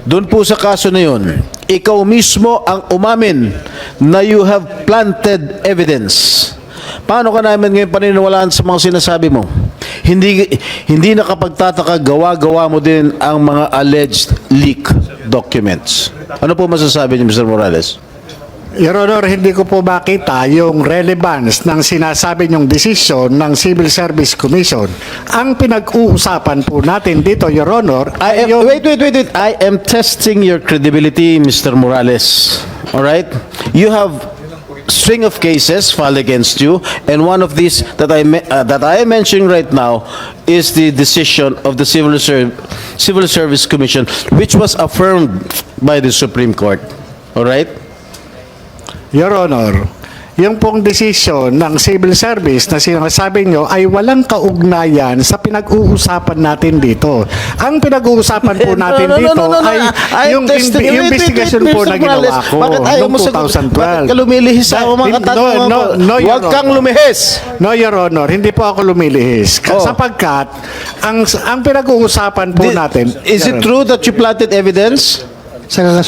Doon po sa kaso na yun, ikaw mismo ang umamin na you have planted evidence. Paano ka namin ngayon paniniwalaan sa mga sinasabi mo? Hindi nakapagtataka, gawa-gawa mo din ang mga alleged leak documents. Ano po masasabi niyo, Mr. Morales? Your Honor, hindi ko po makita yung relevance ng sinasabi niyong desisyon ng Civil Service Commission. Ang pinag-uusapan po natin dito, Your Honor, ay yung... Wait. I am testing your credibility, Mr. Morales. All right? You have string of cases filed against you, and one of these that I am mentioning right now is the decision of the Civil Service Commission, which was affirmed by the Supreme Court. All right? Your Honor, yung pong desisyon ng Civil Service na sinasabi nyo ay walang kaugnayan sa pinag-uusapan natin dito. Ang pinag-uusapan po natin dito ay yung investigation po na ginawa ko noong 2012. Bakit ka lumilihis sa mga katanungan ko? Huwag kang lumihis. No, Your Honor, hindi po ako lumilihis. Sapagkat ang pinag-uusapan po natin... Is it true that you planted evidence?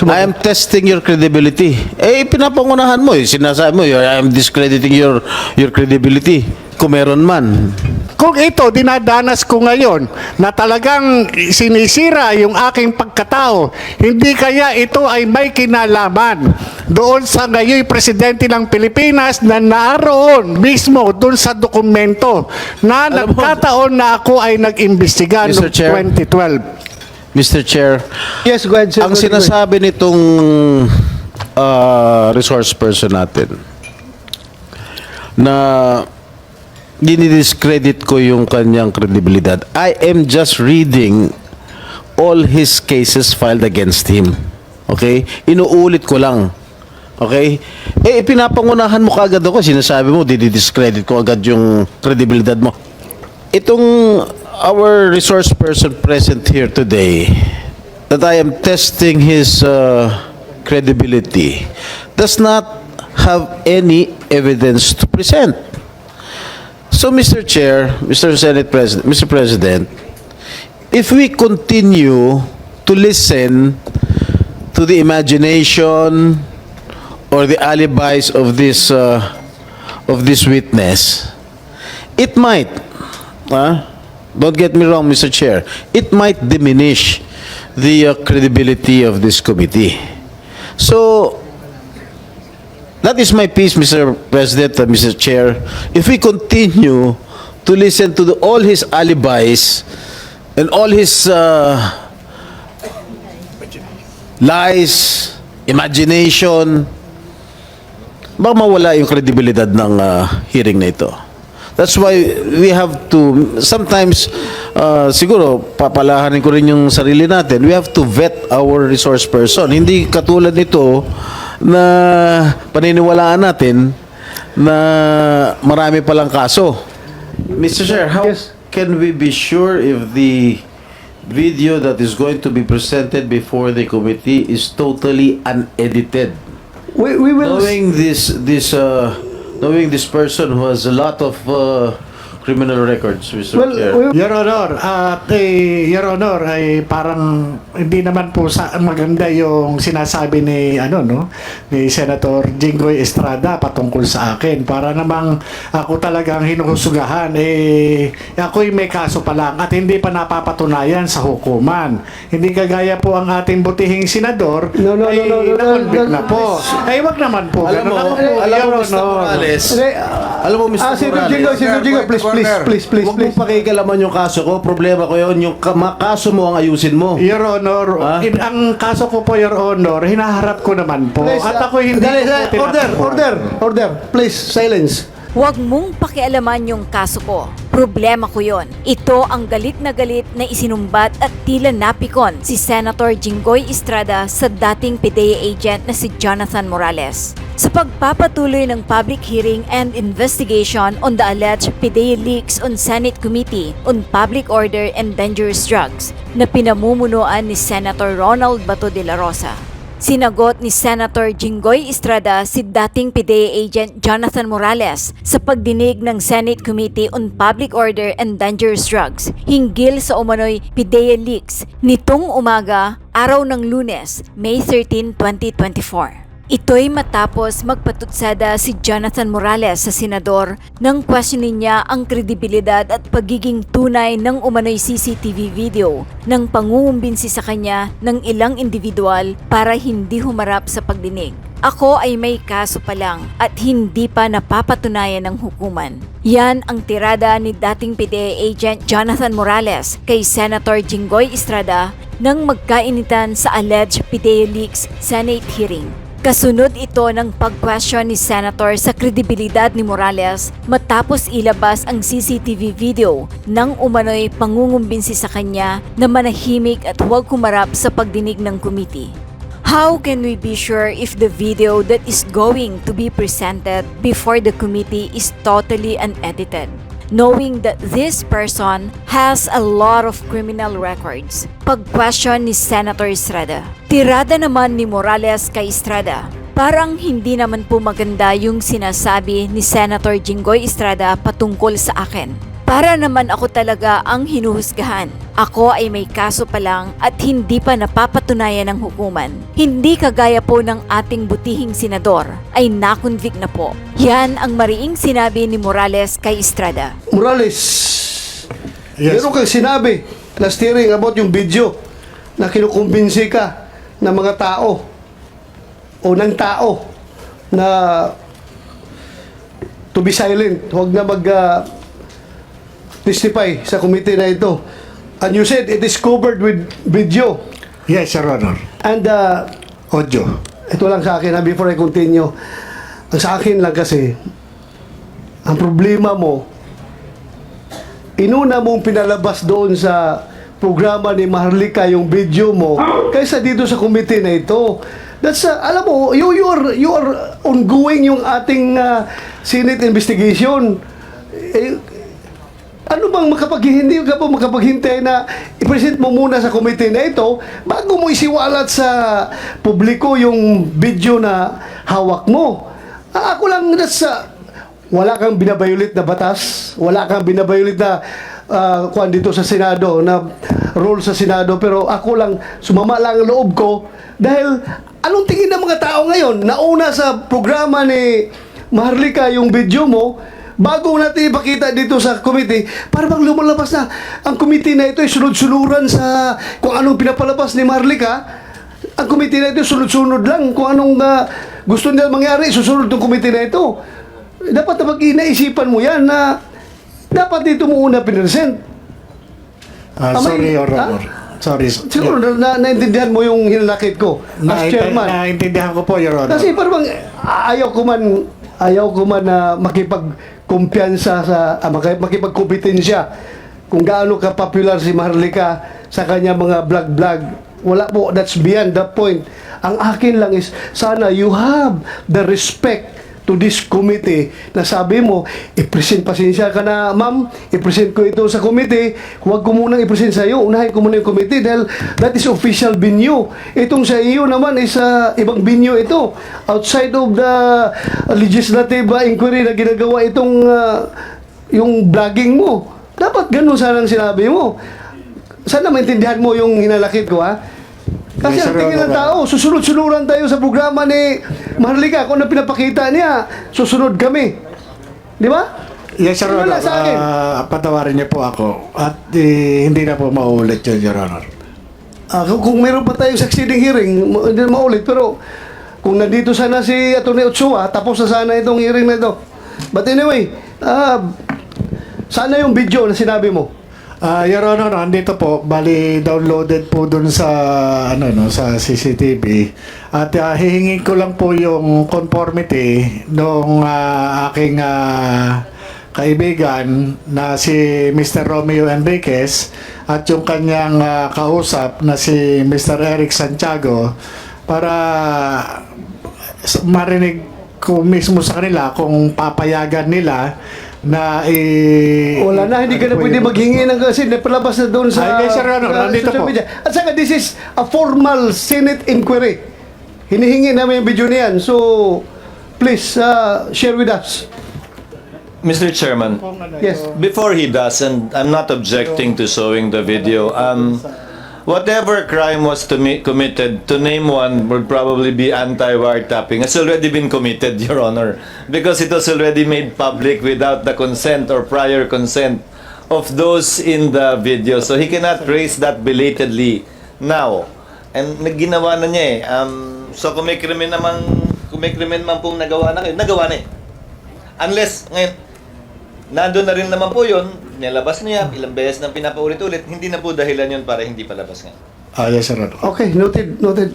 I am testing your credibility. Pinapangunahan mo. Sinasabi mo, I am discrediting your credibility. Kung meron man. Kung ito, dinadanas ko ngayon na talagang sinisira yung aking pagkatao, hindi kaya ito ay may kinalaman doon sa ngayon presidente ng Pilipinas na naroon mismo doon sa dokumento na nagkataon na ako ay nag-imbestiga noong 2012. Mr. Chair, Yes, go ahead, sir. ang sinasabi nitong resource person natin na dinidiscredit ko yung kanyang credibilidad. I am just reading all his cases filed against him. Okay? Inuulit ko lang. Okay? Pinapangunahan mo kaagad ako. Sinasabi mo, dinidiscredit ko agad yung credibilidad mo. Itong our resource person present here today, that I am testing his credibility, does not have any evidence to present. So, Mr. Chair, Mr. Senate President, Mr. President, if we continue to listen to the imagination or the alibis of this witness, it might, don't get me wrong, Mr. Chair, it might diminish the credibility of this committee. So, that is my piece, Mr. President, Mr. Chair. If we continue to listen to all his alibis and all his lies, imagination, baka mawala yung kredibilidad ng hearing na ito. That's why we have to, sometimes, siguro, papalahanin ko rin yung sarili natin, we have to vet our resource person. Hindi katulad nito na paniniwalaan natin na marami palang kaso. Mr. Chair, how can we be sure if the video that is going to be presented before the committee is totally unedited? We will... Knowing this person who has a lot of criminal records, Mr. Chair. Your Honor, Your Honor, ay parang hindi naman po maganda yung sinasabi ni ni Senator Jinggoy Estrada patungkol sa akin. Para namang ako talagang hinuhusugahan, ako'y may kaso pa lang at hindi pa napapatunayan sa hukuman. Hindi kagaya po ang ating butihing senador na-convict na po. Wag naman po. Alam mo, Mr. Morales, alam mo, Mr. Morales, Sir Jinggoy, please. Huwag mong pakikalaman yung kaso ko. Problema ko yun. Yung kaso mo ang ayusin mo. Your Honor, ang kaso ko po, Your Honor, hinaharap ko naman po. At ako hindi Order. Please, silence. Huwag mong pakialaman yung kaso ko. Problema ko yon. Ito ang galit na isinumbat at tila napikon si Senator Jinggoy Estrada sa dating PIDEA agent na si Jonathan Morales. Sa pagpapatuloy ng public hearing and investigation on the alleged PIDEA leaks on Senate Committee on Public Order and Dangerous Drugs na pinamumunuan ni Senator Ronald Bato de la Rosa. Sinagot ni Senator Jinggoy Estrada si dating PDEA agent Jonathan Morales sa pagdinig ng Senate Committee on Public Order and Dangerous Drugs hinggil sa umano'y PDEA leaks nitong umaga, araw ng Lunes, May 13, 2024. Ito'y matapos magpatutsada si Jonathan Morales sa senador nang questionin niya ang kredibilidad at pagiging tunay ng umano'y CCTV video ng pangungumbinsi sa kanya ng ilang individual para hindi humarap sa pagdinig. Ako ay may kaso pa lang at hindi pa napapatunayan ng hukuman. Yan ang tirada ni dating PDEA agent Jonathan Morales kay Senator Jinggoy Estrada nang magkainitan sa alleged PDEA leaks Senate hearing. Kasunod ito ng pag-question ni Senator sa kredibilidad ni Morales matapos ilabas ang CCTV video ng umano'y pangungumbinsi sa kanya na manahimik at huwag humarap sa pagdinig ng committee. How can we be sure if the video that is going to be presented before the committee is totally unedited? Knowing that this person has a lot of criminal records. Pag-question ni Senator Estrada. Tirada naman ni Morales kay Estrada. Parang hindi naman po maganda yung sinasabi ni Senator Jinggoy Estrada patungkol sa akin. Para naman ako talaga ang hinuhusgahan. Ako ay may kaso pa lang at hindi pa napapatunayan ng hukuman. Hindi kagaya po ng ating butihing senador ay nakonvict na po. Yan ang mariing sinabi ni Morales kay Estrada. Morales, Yes. meron kang sinabi last hearing about yung video na kinukumbinsi ka ng mga tao o ng tao na to be silent. Huwag na testify sa committee na ito. And you said it is covered with video. Yes, Your Honor. And Audio. ito lang sa akin, before I continue. Ang sa akin lang kasi, ang problema mo, inuna mong pinalabas doon sa programa ni Maharlika yung video mo kaysa dito sa committee na ito. That's, alam mo, you are ongoing yung ating Senate investigation. Ano bang hindi ka pa makapaghintay na i-present mo muna sa committee na ito bago mo isiwalat sa publiko yung video na hawak mo? Ako lang, wala kang binabayulit na batas, wala kang binabayulit na kuan dito sa Senado, na rule sa Senado, pero ako lang, sumama lang ang loob ko dahil anong tingin ng mga tao ngayon? Nauna sa programa ni Maharlika yung video mo, bago natin ipakita dito sa committee, para bang lumalabas na ang committee na ito ay sunod-sunuran sa kung anong pinapalabas ni Maharlika. Ang committee na ito sunod-sunod lang kung anong gusto nila mangyari, susunod ng committee na ito. Dapat na naisipan mo yan na dapat dito mo una pinresent. Sorry, Your Honor. Sorry. Siguro naintindihan mo yung hinanakit ko as chairman. Naintindihan ko po, Your Honor. Kasi parang ayaw ko man na makipagkumpiyansa sa makipagkompetensya kung gaano ka popular si Maharlika sa kanya mga vlog. Wala po, that's beyond the point. Ang akin lang is sana you have the respect to this committee na sabi mo, pasensya ka na ma'am, i-present ko ito sa committee, huwag ko munang i-present sa iyo, unahin ko muna yung committee dahil that is official venue. Itong sa iyo naman is ibang venue ito, outside of the legislative inquiry na ginagawa itong yung vlogging mo. Dapat ganun sanang sinabi mo. Sana maintindihan mo yung hinalakit ko, ha? Kasi Yes, ang sir, tingin ng tao, susunod-sunuran tayo sa programa ni Maharlika. Kung ano pinapakita niya, susunod kami. Di ba? Yes, Your Yun Honor. lang sa akin. Patawarin niyo po ako. At hindi na po maulit yun, Your Honor. Kung meron pa tayong succeeding hearing, hindi na maulit. Pero kung nandito sana si Atty. Ochoa, tapos na sana itong hearing na ito. But anyway, sana yung video na sinabi mo. Your Honor, andito po, bali downloaded po dun sa sa CCTV. At hihingin ko lang po yung conformity nung aking kaibigan na si Mr. Romeo Enriquez at yung kanyang kausap na si Mr. Eric Santiago para marinig ko mismo sa kanila kung papayagan nila na Wala na, hindi ka na pwede maghingi ng kasi napalabas na doon sa Yes, Sir Honor, nandito social po. media. At saka, this is a formal Senate inquiry. Hinihingi namin yung video niyan. So, please, share with us. Mr. Chairman, Yes. before he does, and I'm not objecting to showing the video, whatever crime was committed, to name one would probably be anti-wiretapping. It's already been committed, Your Honor, because it was already made public without the consent or prior consent of those in the video. So he cannot raise that belatedly now. And nagginawa na niya eh. So kung may krimen man pong nagawa na kayo, nagawa na eh. Unless, ngayon, nandun na rin naman po yun, nilabas niya, ilang beses nang pinapaulit-ulit, hindi na po dahilan yun para hindi palabas nga. Yes, Your Honor. Okay, noted, noted.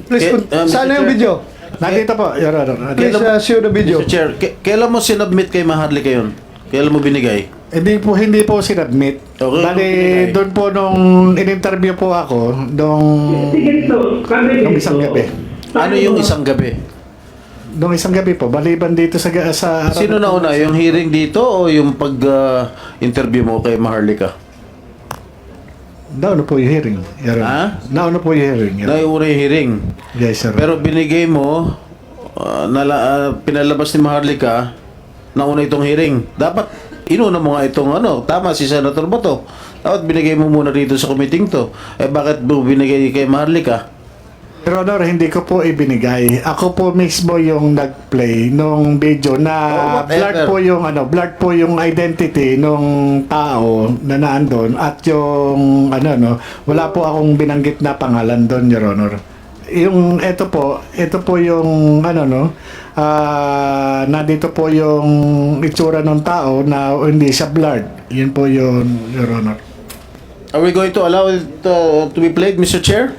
Please, saan na yung Mr. video? Nandito po, Your Honor. Please, show the video. Mr. Chair, kailan mo sinubmit kay Maharlika yun? Kailan mo binigay? Hindi po sinadmit. Okay. Bali, doon po nung in-interview po ako, nung isang gabi. Ano yung isang gabi? Nung isang gabi po, baliban dito sa... Sino nauna? Yung hearing dito o yung pag-interview mo kay Maharlika? Nauna po yung hearing. Your Honor. Ha? Nauna po yung hearing. Your Honor. Nauna yung hearing. Yes, sir. Pero binigay mo, pinalabas ni Maharlika, nauna itong hearing. Dapat, inuna mo nga itong tama si Senator Bato. Dapat binigay mo muna dito sa committee to. Bakit mo binigay kay Maharlika? Your Honor, hindi ko po ibinigay. Ako po mismo yung nag-play nung video na whatever. blurred po yung identity nung tao na naandun at yung wala po akong binanggit na pangalan doon, Your Honor. Yung ito po yung nandito po yung itsura ng tao na hindi siya blurred. Yun po yun, Your Honor. Are we going to allow it to be played, Mr. Chair?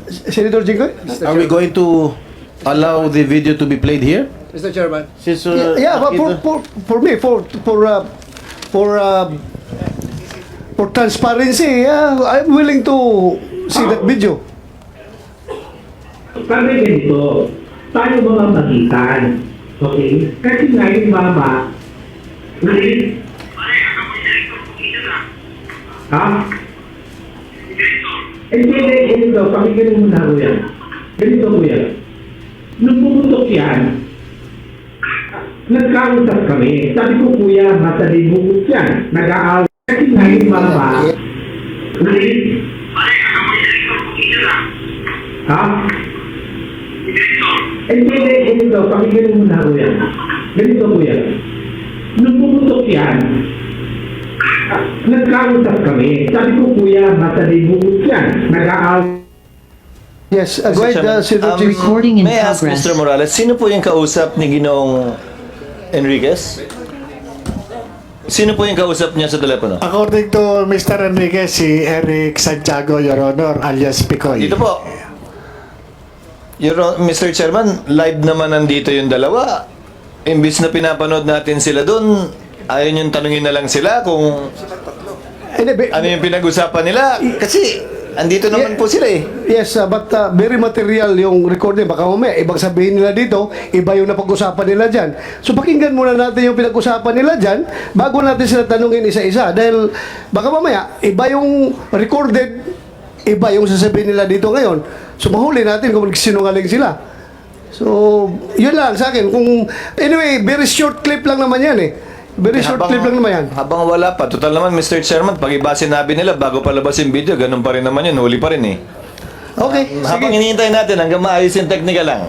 Senator Jinggoy? Are we going to allow the video to be played here? Mr. Chairman. Since, Yeah, but for me, for transparency, I'm willing to see that video. Sabi ganito, tayo mga magitan. Okay? Kasi nga yung mama, ha? Ganito, pakinggan mo na ko yan. Ganito ko yan. Nung pumutok yan, nagkausap kami. Sabi ko, kuya, matalimugot yan. Nag-aaway. Kasi nga yung mama, ha? Ganito, pakinggan mo na ko yan. Ganito ko yan. Nung pumutok yan, nagkausap kami. Sabi ko, kuya, matalimugot yan. Nag-aaway. Yes, go ahead, Senator Jinggoy. Recording in May I ask progress. Mr. Morales, sino po yung kausap ni Ginoong Enriquez? Sino po yung kausap niya sa telepono? According to Mr. Enriquez, si Eric Santiago, Your Honor, alias Picoy. Dito po. Mr. Chairman, live naman nandito yung dalawa. Imbis na pinapanood natin sila doon, ayaw niyong tanungin na lang sila kung ano yung pinag-usapan nila. Kasi andito naman po sila eh. Yes, but very material yung recording. Baka mamaya, ibang sabihin nila dito, iba yung napag-usapan nila dyan. So pakinggan muna natin yung pinag-usapan nila dyan bago natin sila tanungin isa-isa. Dahil baka mamaya, iba yung recorded, iba yung sasabihin nila dito ngayon. So mahuli natin kung sinungaling sila. So, yun lang sa akin. Anyway, very short clip lang naman yan eh. Very short clip lang naman yan. Habang wala pa, total naman Mr. Chairman, pag iba sinabi nila bago palabas yung video, ganun pa rin naman yun, huli pa rin eh. Okay, Habang sige. hinihintay natin hanggang maayos yung technical lang.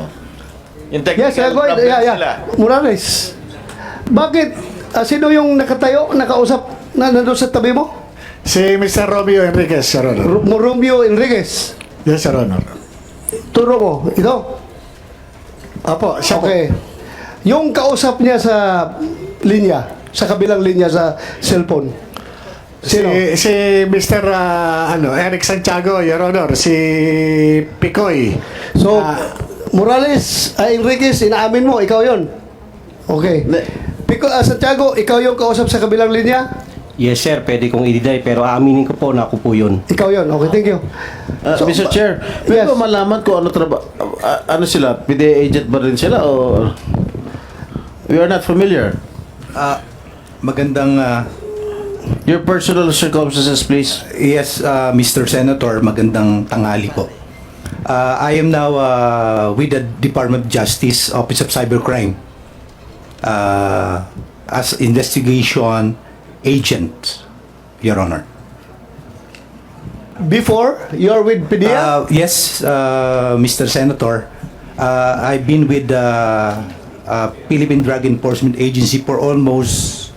Yung technical Yes, go ahead. problems Yeah. nila. Morales, bakit? Sino yung nakatayo, nakausap na nandun sa tabi mo? Si Mr. Romeo Enriquez, Your Honor. Romeo Enriquez. Yes, Your Honor. Turo mo, ito? Opo, siya po. Okay. Yung kausap niya sa linya, sa kabilang linya sa cellphone. Sino? Si Mr. Eric Santiago, Your Honor, si Picoy. So, Morales, Enriquez, inaamin mo, ikaw yon. Okay. Santiago, ikaw yung kausap sa kabilang linya? Yes, sir. Pwede kong i-deny pero aaminin ko po na ako po yun. Ikaw yon. Okay, thank you. So, Mr. Chair, yes. pwede ba malaman kung ano ano sila? PDA agent ba rin sila o we are not familiar? Magandang Your personal circumstances, please. yes, Mr. Senator, magandang tanghali po. I am now with the Department of Justice, Office of Cybercrime, as investigation agent, Your Honor. Before, you're with PDEA? Yes, Mr. Senator. I've been with the Philippine Drug Enforcement Agency for almost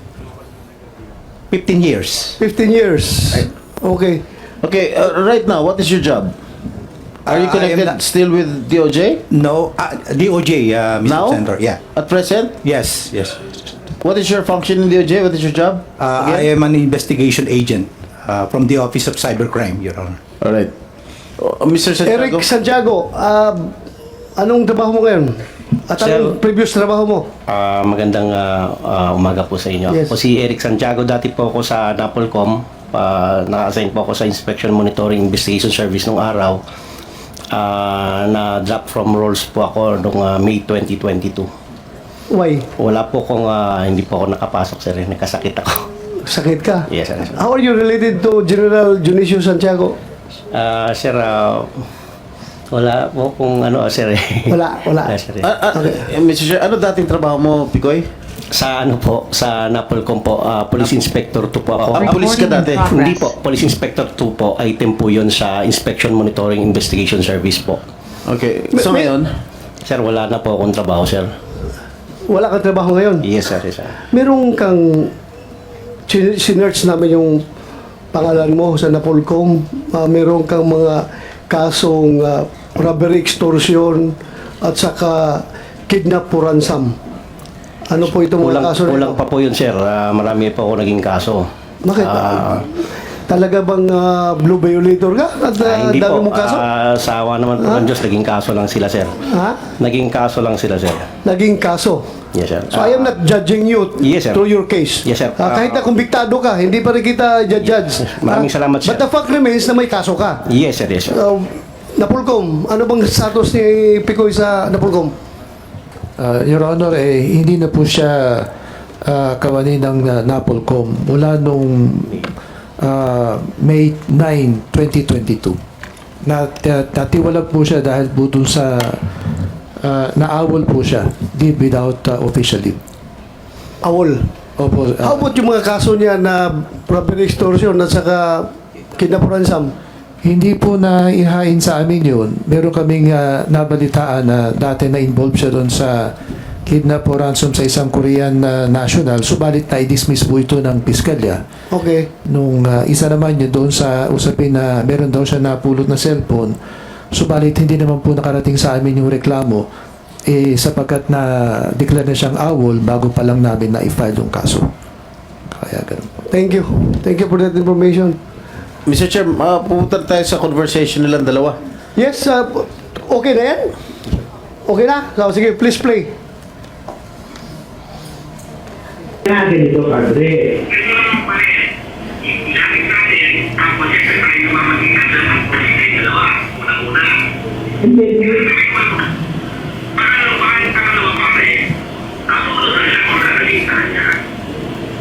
15 years. 15 years. Okay. Okay, right now, what is your job? Are you I am connected not- still with DOJ? No, DOJ, Mr. Now? Senator. Yeah. At present? Yes, yes. What is your function in DOJ? What is your job? I am an investigation agent from the Office of Cybercrime, Your Honor. All right. Mr. Santiago? Eric Santiago, anong trabaho mo ngayon? At anong Sir- previous trabaho mo? Magandang umaga po sa inyo. Yes. Ako si Eric Santiago, dati po ako sa Napolcom. Naka-assign po ako sa Inspection Monitoring Investigation Service nung araw. Na-drop from roles po ako noong May 2022. Why? Wala po kung hindi po ako nakapasok, sir. Nagkasakit ako. Sakit ka? Yes, sir. How are you related to General Dionisio Santiago? Sir, wala po kung ano, sir. Wala. Sir. Mr. Chair, ano dating trabaho mo, Picoy? Sa ano po, sa Napolcom po, Police Inspector 2 po ako. Police ka dati? Hindi po, Police Inspector 2 po, item po yun sa Inspection Monitoring Investigation Service po. Okay. So ngayon, Sir, wala na po akong trabaho, sir. Wala kang trabaho ngayon? Yes, sir, yes, sir. Meron kang sinerch namin yung pangalan mo sa Napolcom. Meron kang mga kasong robbery, extortion at saka kidnap for ransom. Ano po itong mga kaso na Kulang ito? pa po yun, sir. Marami pa ako naging kaso. Bakit? Talaga bang blue violator ka? At Hindi dami po. mong kaso? Sa awa naman po ng Diyos, naging kaso lang sila, sir. Ha? Naging kaso lang sila, sir. Naging kaso. Yes, sir. So I am not judging you Yes, sir. through your case. Yes, sir. Kahit na kumbiktado ka, hindi pa rin kita judge. Maraming salamat, sir. But the fact remains na may kaso ka. Yes, sir, yes, sir. Napolcom, ano bang status ni Picoy sa Napolcom? Your Honor, hindi na po siya kawani ng Napolcom mula nung May 9, 2022. Natiwalag po siya dahil po dun sa naawol po siya, leave without official leave. Awol. Opo, How about yung mga kaso niya na robbery, extortion at saka kidnap for ransom? hindi po na ihain sa amin yun. Meron kaming nabalitaan na dati na involved siya doon sa kidnap o ransom sa isang Korean national. Subalit na i-dismiss po ito ng piskalya. Okay. Nung isa naman yun doon sa usapin na meron daw siya napulot na cellphone, subalit hindi naman po nakarating sa amin yung reklamo sapagkat na declare na siyang awol bago pa lang namin na i-file yung kaso. Kaya ganun po. Thank you. Thank you for that information. Mr. Chair, pupunta tayo sa conversation nilang dalawa. Yes, okay na yan? Okay na? So, sige, please play. Kaya ganito, Padre. Hindi.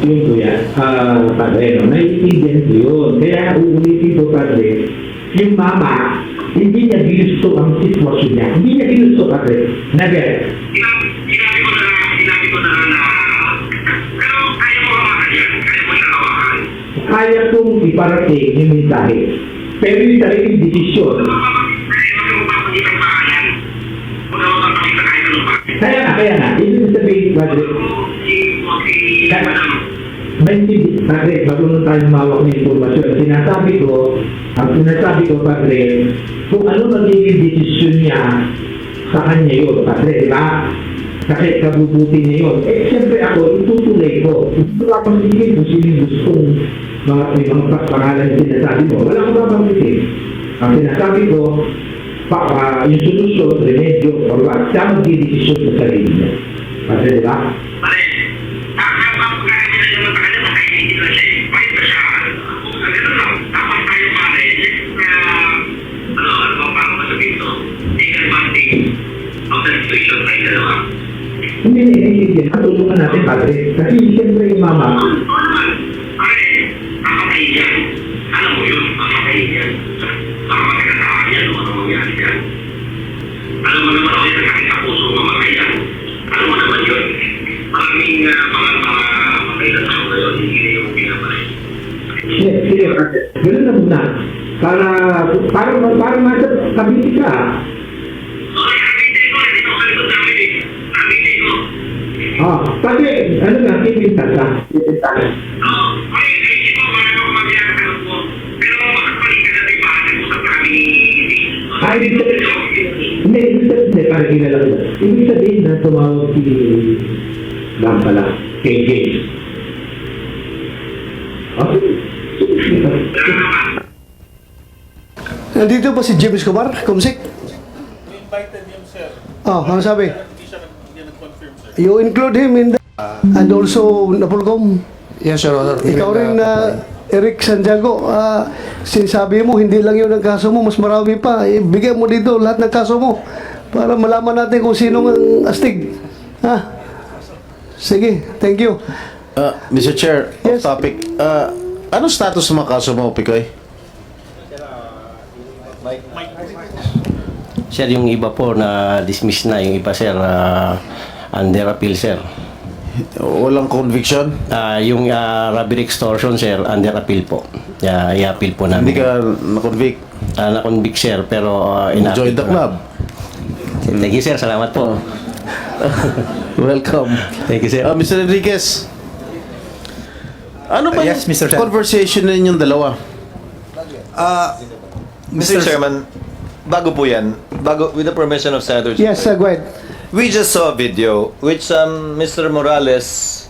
Yun kuya, Padre, no? Naiintindihan ko yun. Kaya uulitin ko, Padre, yung mama, hindi niya ginusto ang sitwasyon niya. Hindi niya ginusto, Padre. Never. Sinabi ko na pero kaya mo hawakan yan. Kaya mo siya hawakan. Kaya kong iparating yung mensahe. Pero yung sariling desisyon. Kaya nga. Ibig sabihin, Padre, Padre, bago nung tayo mawak ng informasyon, ang sinasabi ko, Padre, kung ano magiging desisyon niya sa kanya yun, Padre, di ba? Kasi kabubuti niya yun. Siyempre ako, itutuloy ko. Ito lang pagsikin kung sino yung gustong may mga pangalan na sinasabi mo. Wala akong papagsikin. Ang sinasabi ko, yung solusyon, remedyo, or what, siya magdidesisyon sa sarili niya. Padre, di ba? Hindi na inaiintindihan. Katulungan natin, Padre. Kasi siyempre yung mama. Alam mo yun, makakain yan. Baka magkakasama yan o ano mangyari yan. maging mga kailan ako ngayon, hindi na yung pinapay. Sige, ganun na muna. Para nasa kabiti ka. Okay, abitay ko. Hindi ko kalikot namin eh. Abitay ko. Pati, ano nga, kipintas ka. Oo. Okay, isip ko, para ako magyakan ko. Pero makapalik ka natin pahanan ko sa kami. Ay, hindi, para kilala ko. Ibig sabihin na tumawag si Bang pala, KJ. Okay. Nandito ba si James Escobar, Kumsik? Invited him, sir. Oh, ano sabi? Hindi siya nag-confirm, sir. You include him in the... And also, Napolcom, Yes, Your Honor. ikaw rin, Eric Santiago, sinasabi mo, hindi lang yun ang kaso mo, mas marami pa. Ibigay mo dito lahat ng kaso mo para malaman natin kung sino ang astig. Ha? Sige, thank you. Mr. Chair, Yes. off topic. Ano status ng mga kaso mo, Picoy? Sir, yung iba po na dismiss na, yung iba sir, under appeal sir. Walang conviction? Yung robbery extortion sir, under appeal po. I-appeal po Hindi namin. ka na-convict? Na-convict sir, pero Join the club. Thank you sir, salamat po. Welcome. Thank you sir. Mr. Enriquez, ano ba Yes, yung Mr. Chair. conversation ninyong dalawa? Mr. Chairman, bago po yan, with the permission of Senator Yes, Jinggoy, go ahead. we just saw a video which Mr. Morales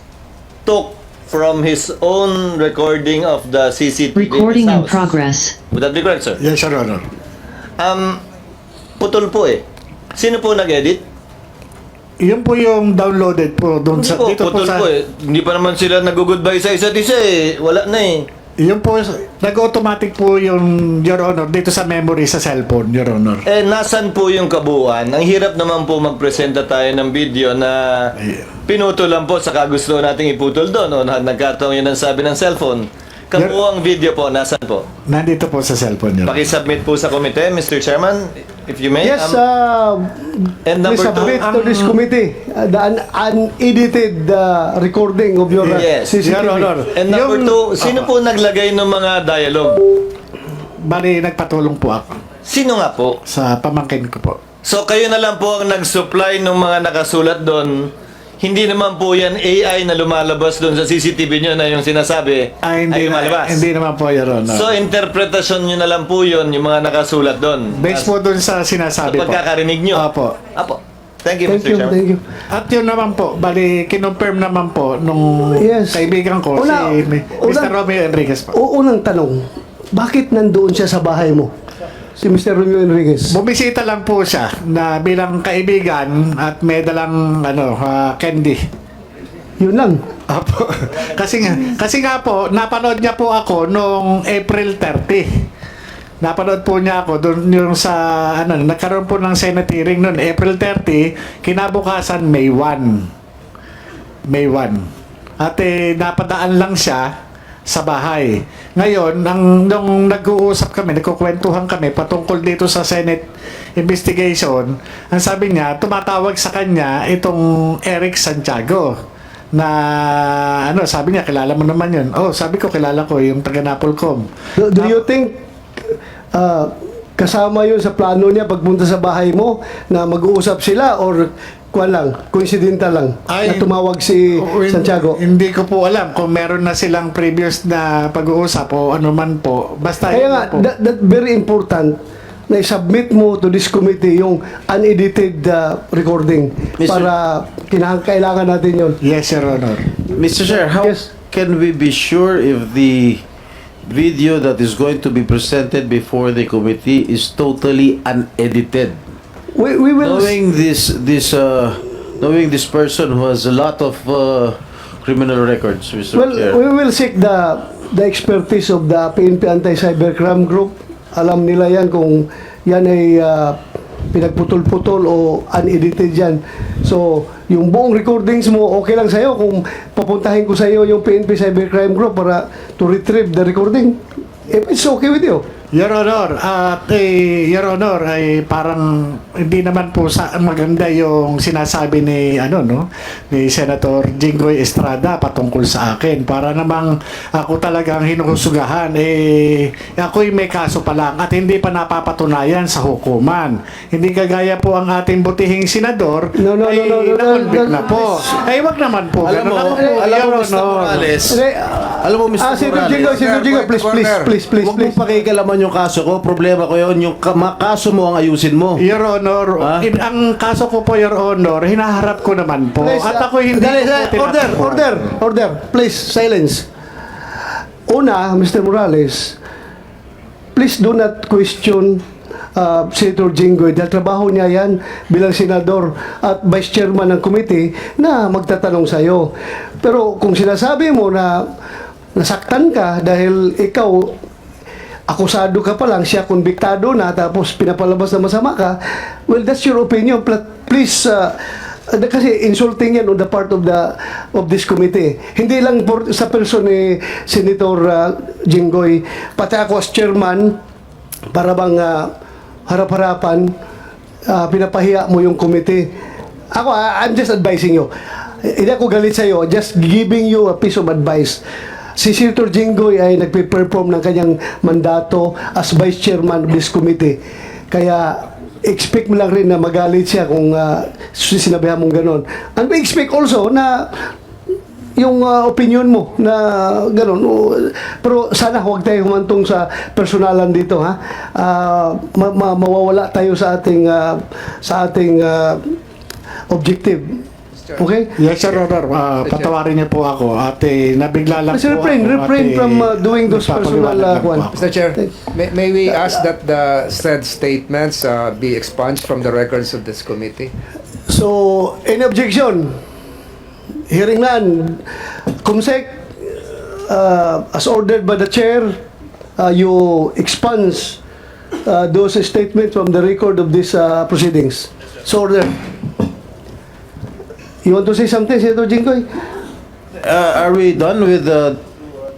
took from his own recording of the CCTV Recording in in his house. progress. Would that be correct, sir? Yes, Your Honor. Putol po eh. Sino po nag-edit? Yun po yung downloaded po doon Hindi sa po, dito po putol sa po eh. Hindi pa naman sila nag-goodbye sa isa't isa eh. Wala na eh. yun po nag-automatic po yung Your Honor dito sa memory sa cellphone, Your Honor. Eh, nasan po yung kabuuan? Ang hirap naman po magpresenta tayo ng video na pinutol lang po sa gusto nating iputol doon. O nagkataong yun ang sabi ng cellphone. Kabuuang video po, nasan po? Nandito po sa cellphone, Your Honor. Pakisubmit po sa komite, Mr. Chairman, if you may. Yes, and please number submit two, to this committee the unedited recording of your Yes, CCTV. Your Honor. and number Yung- two, sino po naglagay ng mga dialogue? Bali, nagpatulong po ako Sino nga po? sa pamangkin ko po. So kayo na lang po ang nag-supply ng mga nakasulat doon. Hindi naman po yan AI na lumalabas doon sa CCTV nyo na yung sinasabi ay lumalabas. Hindi naman po, Your Honor. So interpretasyon nyo na lang po yun, yung mga nakasulat doon. Based po doon sa Sa sinasabi po. pagkakarinig nyo. Apo. Apo. Thank you, Thank Mr. you, Chairman. thank you. At yun naman po, bali, kinonfirm naman po nung Yes. kaibigan ko, si Mr. Romeo Enriquez po. Unang tanong, bakit nandoon siya sa bahay mo? Si Mr. Romeo Enriquez. Bumisita lang po siya na bilang kaibigan at may dalang candy. Yun lang. Apo. kasi nga po, napanood niya po ako nung April 30. Napanood po niya ako doon yung sa nagkaroon po ng Senate hearing noon April 30, kinabukasan May 1. May 1. At napadaan lang siya sa bahay. Ngayon, nung nag-uusap kami, nagkukwentuhan kami patungkol dito sa Senate investigation, ang sabi niya, tumatawag sa kanya itong Eric Santiago na sabi niya, kilala mo naman yun. Oh, sabi ko, kilala ko yung taga Napolcom. Do you think kasama yun sa plano niya pagpunta sa bahay mo na mag-uusap sila or coincidental lang na tumawag si Santiago? Hindi ko po alam kung meron na silang previous na pag-uusap o ano man po. Basta Kaya yun nga, po. that very important na i-submit mo to this committee yung unedited recording para kailangan natin yun. Yes, Your Honor. Mr. Chair, how Yes. can we be sure if the video that is going to be presented before the committee is totally unedited? We will Knowing this person who has a lot of criminal records, Mr. Chair. we will seek the expertise of the PNP Anti-Cybercrime Group. Alam nila yan kung yan ay pinagputol-putol o unedited yan. So, yung buong recordings mo, okay lang sa'yo kung papuntahin ko sa'yo yung PNP Cybercrime Group para to retrieve the recording. If it's okay with you. Your Honor, Your Honor, ay parang hindi naman po maganda yung sinasabi ni ni Senator Jinggoy Estrada patungkol sa akin. Para namang ako talagang hinuhusugahan, ako'y may kaso pa lang at hindi pa napapatunayan sa hukuman. Hindi kagaya po ang ating butihing senador ay na-convict na po. Ay wag naman po. Alam mo, Mr. Morales, alam mo, Mr. Senator Morales, Jinggoy, please. huwag mong pakikalaman yung kaso ko. Problema ko yun. Yung kaso mo ang ayusin mo. Your Honor, ang kaso ko po, Your Honor, hinaharap ko naman po. At ako hindi Order. Please, silence. Una, Mr. Morales, please do not question Senator Jinggoy dahil trabaho niya yan bilang senador at vice chairman ng committee na magtatanong sa iyo. Pero kung sinasabi mo na nasaktan ka dahil ikaw akusado ka pa lang, siya konbiktado na, tapos pinapalabas na masama ka, well, that's your opinion. Please, kasi insulting yan on the part of this committee. Hindi lang sa person ni Senator Jinggoy, pati ako as chairman, para bang harap-harapan, pinapahiya mo yung committee. Ako, I'm just advising you. Hindi ako galit sa'yo, just giving you a piece of advice. Si Senator Jinggoy ay nagpe-perform ng kanyang mandato as vice chairman of this committee. Kaya expect mo lang rin na magalit siya kung sinabihan mong ganon. And we expect also na yung opinion mo na ganon. Pero sana huwag tayo humantong sa personalan dito, ha. Mawawala tayo sa ating objective. Okay? Yes, Sir Honor. Patawarin niyo po ako at nabigla lang Mr. po refrain from doing those personal one. Mr. Chair, may we ask that the said statements be expunged from the records of this committee? So, any objection? Hearing none. Kumsek, as ordered by the chair, you expunge those statements from the record of these proceedings. So ordered. You want to say something, Senator Jinggoy? Are we done with the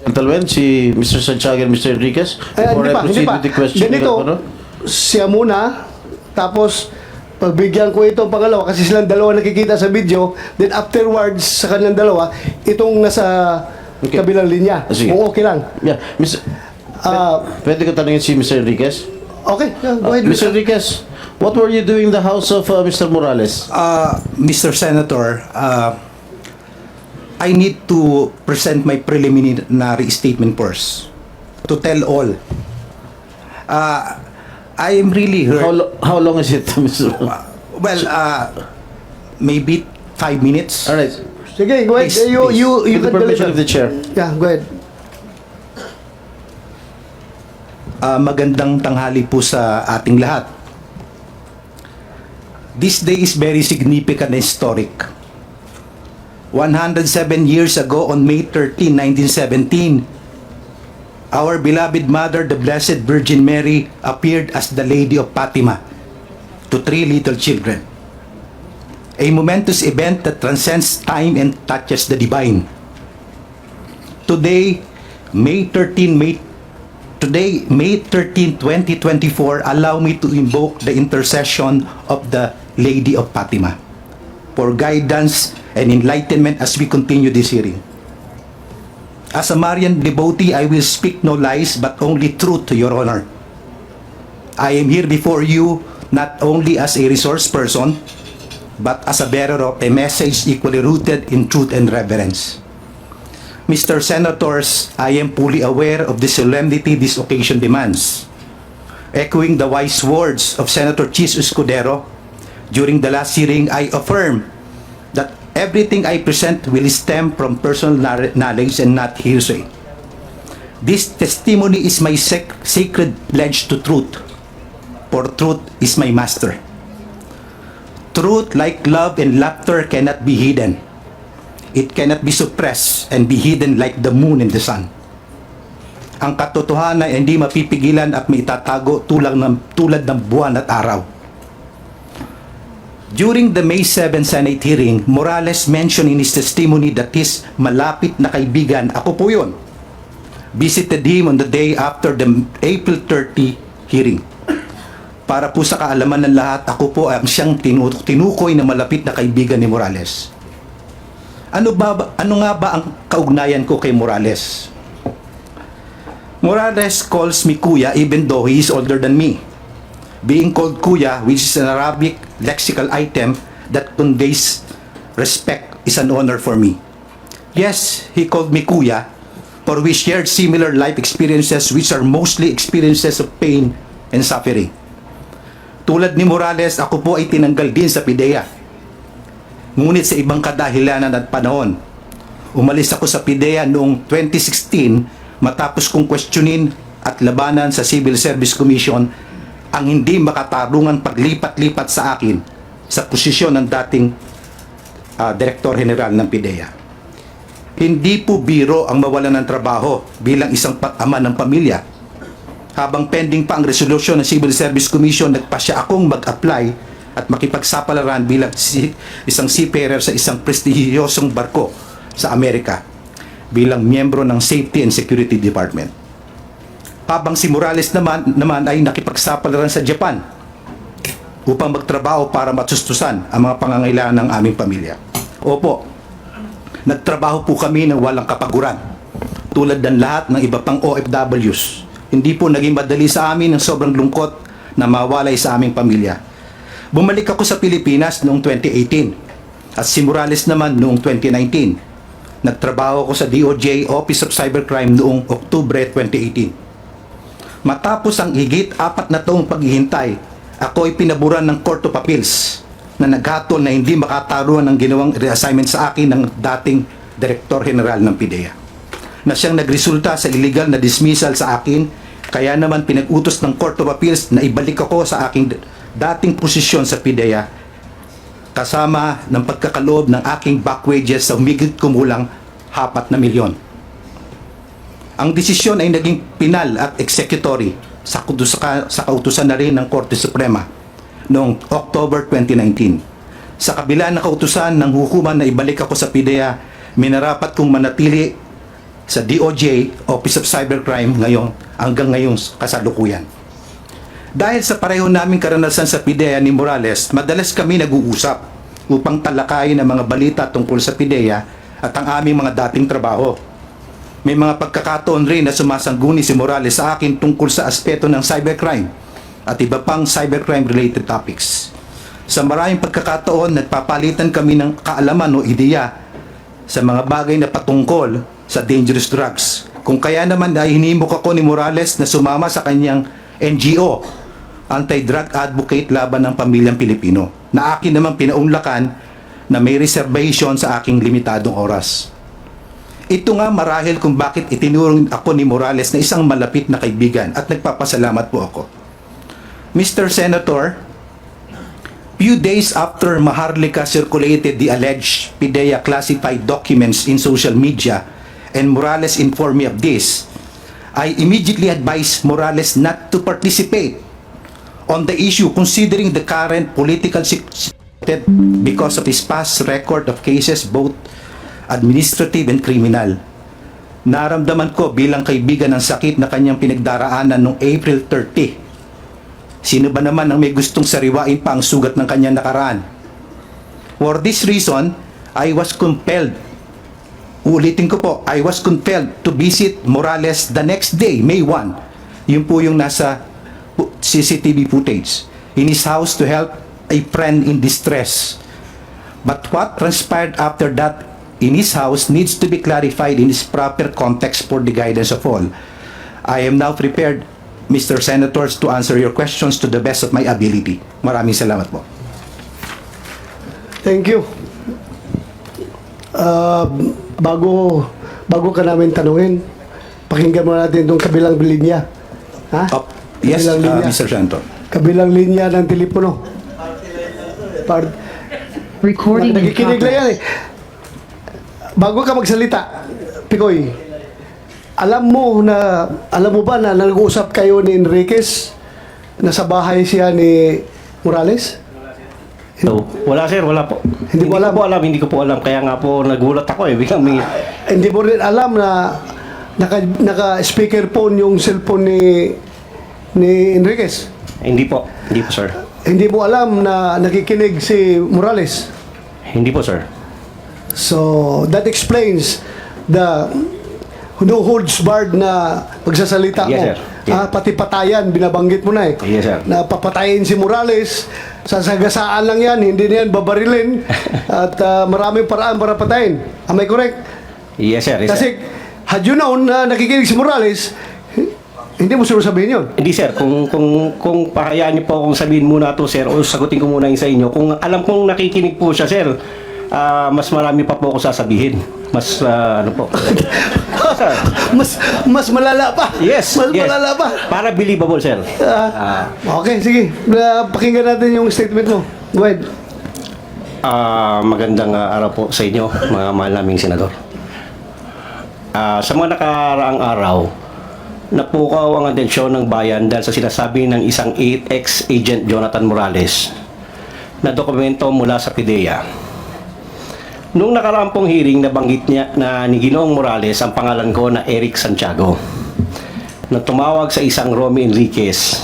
gentlemen, si Mr. Santiago and Mr. Enriquez? Before I proceed with the question. Ganito, siya muna, tapos pagbigyan ko itong pangalawa, kasi silang dalawa nakikita sa video, then afterwards sa kanilang dalawa, itong nasa kabilang linya. Sige. Kung okay lang. Yeah, pwede ko tanungin si Mr. Enriquez? Okay, go ahead. Mr. Enriquez, what were you doing in the house of Mr. Morales? Mr. Senator, I need to present my preliminary statement first to tell all. I am really hurt. How long is it, Mr. Well, maybe 5 minutes. All right. Sige, go ahead. Please, You With the can permission deliver. of the chair. Yeah, go ahead. Magandang tanghali po sa ating lahat. This day is very significant and historic. 107 years ago on May 13, 1917, our beloved mother, the Blessed Virgin Mary, appeared as the Lady of Fatima to 3 little children. A momentous event that transcends time and touches the divine. Today, May 13, 2024, allow me to invoke the intercession of the Lady of Fatima for guidance and enlightenment as we continue this hearing. As a Marian devotee, I will speak no lies but only truth to your honor. I am here before you not only as a resource person, but as a bearer of a message equally rooted in truth and reverence. Mr. Senators, I am fully aware of the solemnity this occasion demands. Echoing the wise words of Senator Chis Escudero, during the last hearing, I affirm that everything I present will stem from personal knowledge and not hearsay. This testimony is my sacred pledge to truth, for truth is my master. Truth, like love and laughter, cannot be hidden. It cannot be suppressed and be hidden like the moon and the sun. Ang katotohanan ay hindi mapipigilan at maitatago tulad ng buwan at araw. During the May 7 Senate hearing, Morales mentioned in his testimony that his malapit na kaibigan, ako po yun, visited him on the day after the April 30 hearing. Para po sa kaalaman ng lahat, ako po ang siyang tinukoy na malapit na kaibigan ni Morales. Ano nga ba ang kaugnayan ko kay Morales? Morales calls me kuya even though he is older than me. Being called kuya, which is an Arabic lexical item that conveys respect, is an honor for me. Yes, he called me kuya, for we shared similar life experiences which are mostly experiences of pain and suffering. Tulad ni Morales, ako po ay tinanggal din sa PIDEA. Ngunit sa ibang kadahilanan at panahon. Umalis ako sa PIDEA noong 2016 matapos kong questionin at labanan sa Civil Service Commission ang hindi makatarungang paglipat-lipat sa akin sa posisyon ng dating Direktor General ng PIDEA. Hindi po biro ang mawalan ng trabaho bilang isang ama ng pamilya. Habang pending pa ang resolusyon ng Civil Service Commission, nagpasya akong mag-apply at makipagsapalaran bilang isang seafarer sa isang prestihiyosong barko sa Amerika bilang miyembro ng Safety and Security Department. Habang si Morales naman ay nakipagsapalaran sa Japan upang magtrabaho para matustusan ang mga pangangailangan ng aming pamilya. Opo, nagtrabaho po kami ng walang kapaguran tulad ng lahat ng iba pang OFWs. Hindi po naging madali sa amin ang sobrang lungkot na mawalay sa aming pamilya. Bumalik ako sa Pilipinas noong 2018 at si Morales naman noong 2019. Nagtrabaho ako sa DOJ Office of Cybercrime noong Oktubre 2018. Matapos ang higit 4 na taong paghihintay, ako ay pinaburan ng Court of Appeals na naghatol na hindi makataruan ng ginawang reassignment sa akin ng dating Direktor General ng PIDEA, na siyang nagresulta sa illegal na dismissal sa akin. Kaya naman pinag-utos ng Court of Appeals na ibalik ako sa aking dating posisyon sa PIDEA kasama ng pagkakaloob ng aking back wages sa humigit kumulang 4 na milyon. Ang desisyon ay naging pinal at executory sa kautusan na rin ng Korte Suprema noong October 2019. Sa kabila ng kautusan ng hukuman na ibalik ako sa PIDEA, minarapat kong manatili sa DOJ Office of Cybercrime hanggang ngayong kasalukuyan. Dahil sa pareho naming karanasan sa PIDEA ni Morales, madalas kami nag-uusap upang talakayin ang mga balita tungkol sa PIDEA at ang aming mga dating trabaho. May mga pagkakataon rin na sumasangguni si Morales sa akin tungkol sa aspeto ng cybercrime at iba pang cybercrime-related topics. Sa maraming pagkakataon, nagpapalitan kami ng kaalaman o ideya sa mga bagay na patungkol sa dangerous drugs. Kung kaya naman ay hinimok ako ni Morales na sumama sa kanyang NGO, Anti-Drug Advocate Laban ng Pamilyang Pilipino, na akin naman pinaunlakan na may reservation sa aking limitadong oras. Ito nga marahil kung bakit itinurong ako ni Morales na isang malapit na kaibigan at nagpapasalamat po ako. Mr. Senator, few days after Maharlika circulated the alleged PIDEA classified documents in social media and Morales informed me of this, I immediately advised Morales not to participate on the issue considering the current political situation because of his past record of cases both administrative and criminal. Naramdaman ko bilang kaibigan ng sakit na kanyang pinagdaraanan noong April 30. Sino ba naman ang may gustong sariwain pa ang sugat ng kanyang nakaraan? For this reason, I was compelled, ulitin ko po, I was compelled to visit Morales the next day, May 1. Yun po yung nasa CCTV footage. In his house to help a friend in distress. But what transpired after that in his house needs to be clarified in its proper context for the guidance of all. I am now prepared, Mr. Senators, to answer your questions to the best of my ability. Maraming salamat po. Thank you. Bago ka namin tanungin, pakinggan mo natin itong kabilang linya. Ha? Yes, Kabilang linya. Mr. Senator. Kabilang linya ng telepono. Recording in Nakikinig lang yan eh. Bago ka magsalita, Picoy, alam mo ba na nag-uusap kayo ni Enriquez na sa bahay siya ni Morales? No, wala sir, wala po. Hindi mo alam? Hindi ko po alam. Kaya nga po nagulat ako eh. Biglang may... Hindi mo rin alam na naka-speakerphone yung cellphone ni Enriquez. Hindi po, sir. Hindi mo alam na nakikinig si Morales. Hindi po, sir. So, that explains the no holds barred na pagsasalita mo. Yes, sir. Yeah. Pati patayan, binabanggit mo na eh. Yes, sir. Na papatayin si Morales, sasagasaan lang yan, hindi na yan babarilin. At maraming paraan para patayin. Am I correct? Yes, sir. Yes, Kasi, sir. had you known na nakikinig si Morales, hindi mo sure sabihin yun. Hindi, sir. Kung pahayaan niyo po akong sabihin muna to, sir, o sagutin ko muna yung sa inyo. Kung alam kong nakikinig po siya, sir, mas marami pa po ako sasabihin. Mas, ano po. Sir. Mas malala pa. Yes. Mas yes. malala pa. Para believable, sir. Okay, sige. Pakinggan natin yung statement mo. Go ahead. Magandang araw po sa inyo, mga mahal naming senador. Sa mga nakaraang araw, napukaw ang atensyon ng bayan dahil sa sinasabi ng isang ex-agent Jonathan Morales na dokumento mula sa PIDEA. Noong nakaraang pong hearing, nabanggit niya na ni Ginoong Morales ang pangalan ko na Eric Santiago na tumawag sa isang Romy Enriquez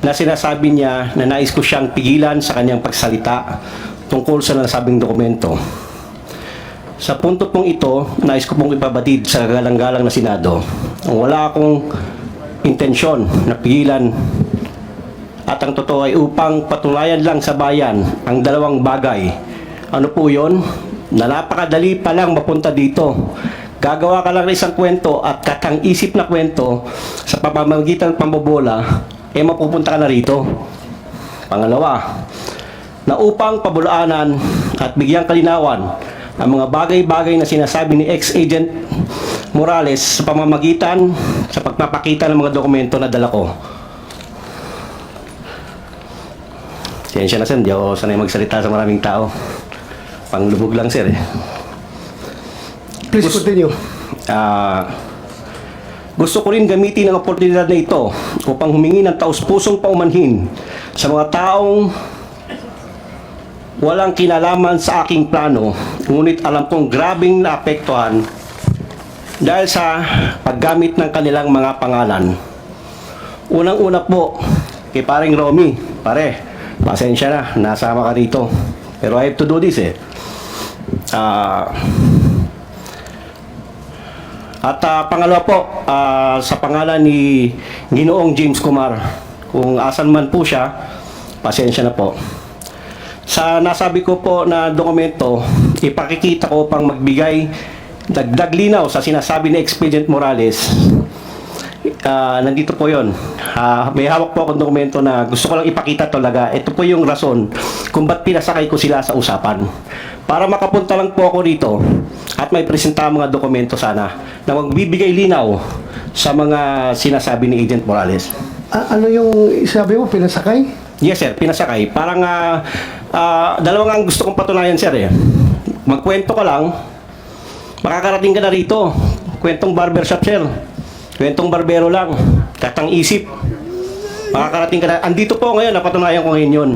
na sinasabi niya na nais ko siyang pigilan sa kanyang pagsalita tungkol sa nasabing dokumento. Sa punto pong ito, nais ko pong ipabatid sa galang-galang na Senado. Wala akong intensyon na pigilan at ang totoo ay upang patunayan lang sa bayan ang dalawang bagay. Ano po yun? Na napakadali pa lang mapunta dito. Gagawa ka lang ng isang kwento at katang-isip na kwento sa pamamagitan ng pambobola, mapupunta ka na rito. Pangalawa, na upang pabulaanan at bigyang kalinawan ang mga bagay-bagay na sinasabi ni ex-agent Morales sa pamamagitan sa pagpapakita ng mga dokumento na dala ko. Siyensya na, sir, hindi ako sanay magsalita sa maraming tao. Panglubog lang, sir. Please continue. Gusto ko rin gamitin ang oportunidad na ito upang humingi ng taus-pusong paumanhin sa mga taong walang kinalaman sa aking plano, ngunit alam kong grabing naapektuhan dahil sa paggamit ng kanilang mga pangalan. Unang-una po, kay paring Romy, pare, pasensya na, nasama ka rito. Pero I have to do this eh. Pangalawa po, sa pangalan ni Ginoong James Kumar, kung asan man po siya, pasensya na po. Sa nasabi ko po na dokumento, ipakikita ko pang magbigay dagdag linaw sa sinasabi ni ex-agent Morales. Nandito po yon. May hawak po akong dokumento na gusto ko lang ipakita talaga. Ito po yung rason kung ba't pinasakay ko sila sa usapan. Para makapunta lang po ako rito at may presenta mga dokumento sana na magbibigay linaw sa mga sinasabi ni Agent Morales. Ano yung sabi mo, pinasakay? Yes, sir, pinasakay. Parang dalawang ang gusto kong patunayan, sir eh. Magkwento ka lang, makakarating ka na rito. Kwentong barbershop, sir. Kwentong barbero lang. Katang isip. Makakarating ka na. Andito po ngayon, napatunayan ko ngayon yun.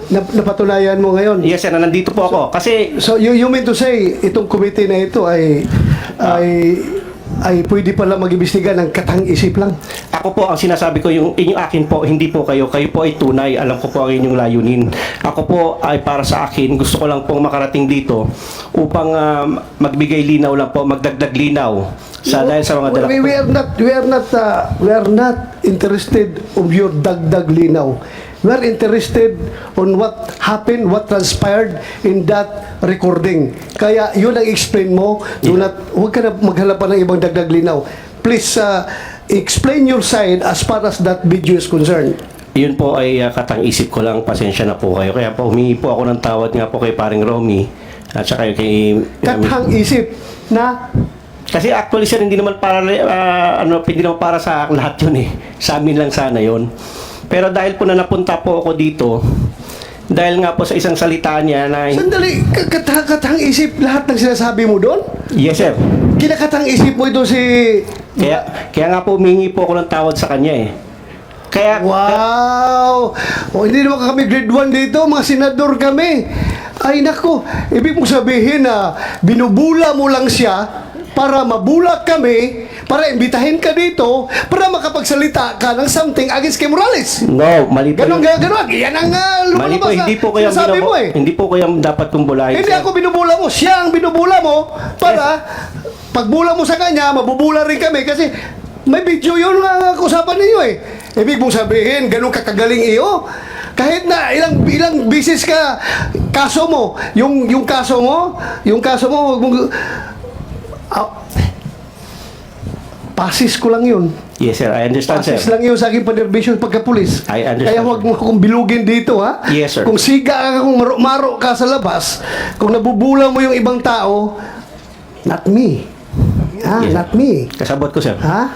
Napatunayan mo ngayon? Yes, sir, nandito po ako. Kasi... So, you mean to say, itong committee na ito ay pwede pala mag-imbestiga ng katang-isip lang? Ako po, ang sinasabi ko, yung akin po, hindi po kayo. Kayo po ay tunay. Alam ko po ang inyong layunin. Ako po ay para sa akin, gusto ko lang pong makarating dito upang magbigay linaw lang po, magdagdag linaw sa dahil sa mga dala. We are not interested of your dagdag linaw. We are interested on what happened, what transpired in that recording. Kaya yun ang explain mo. Huwag ka na maghanap pa ng ibang dagdag linaw. Please explain your side as far as that video is concerned. Yun po ay katang-isip ko lang. Pasensya na po kayo. Kaya po humingi po ako ng tawad nga po kay paring Romy at saka kay... Katang-isip na... Kasi actually, sir, hindi naman para hindi naman para sa lahat yun eh. Sa amin lang sana yun. Pero dahil po na napunta po ako dito, dahil nga po sa isang salita niya na... Sandali, katang-isip lahat ng sinasabi mo doon? Yes, sir. Kinakatang-isip mo ito si... Kaya nga po humingi po ako ng tawad sa kanya eh. Kaya... Wow! Hindi naman kami grade 1 dito, mga senador kami. Ay nako, ibig mong sabihin na binubula mo lang siya para mabulak kami, para imbitahin ka dito para makapagsalita ka ng something against kay Morales. No, mali po. Ganon, ganon. Yan ang Mali po, lumalabas hindi po kayo sinasabi mo eh. hindi po kayo dapat kong bulahin. Hindi sir. ako binubula mo. Siya ang binubula mo para pagbula mo sa kanya, mabubula rin kami kasi may video yun na usapan ninyo eh. Ibig mong sabihin, ganun kakagaling iyo. Kahit na ilang bisis ka kaso mo, yung kaso mo, wag mong pasis ko lang yun. Yes, sir. I understand, Pasis sir. lang yun sa aking panerbisyon pagkapulis. I understand, Kaya huwag mo akong bilugin dito, ha? Yes, sir. Kung siga ka, kung maro ka sa labas, kung nabubula mo yung ibang tao, not me. Ha? Yes. Not me. Kasabot ko, sir. Ha?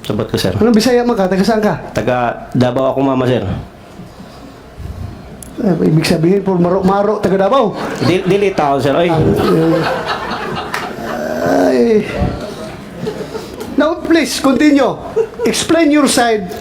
Kasabot ko, sir. Anong Bisaya mo ka? Taga saan ka? Taga Davao ako, mama, sir. Ibig sabihin, por maro, taga Davao. Dili tao, sir. Ay, Ay. Now, please, continue. Explain your side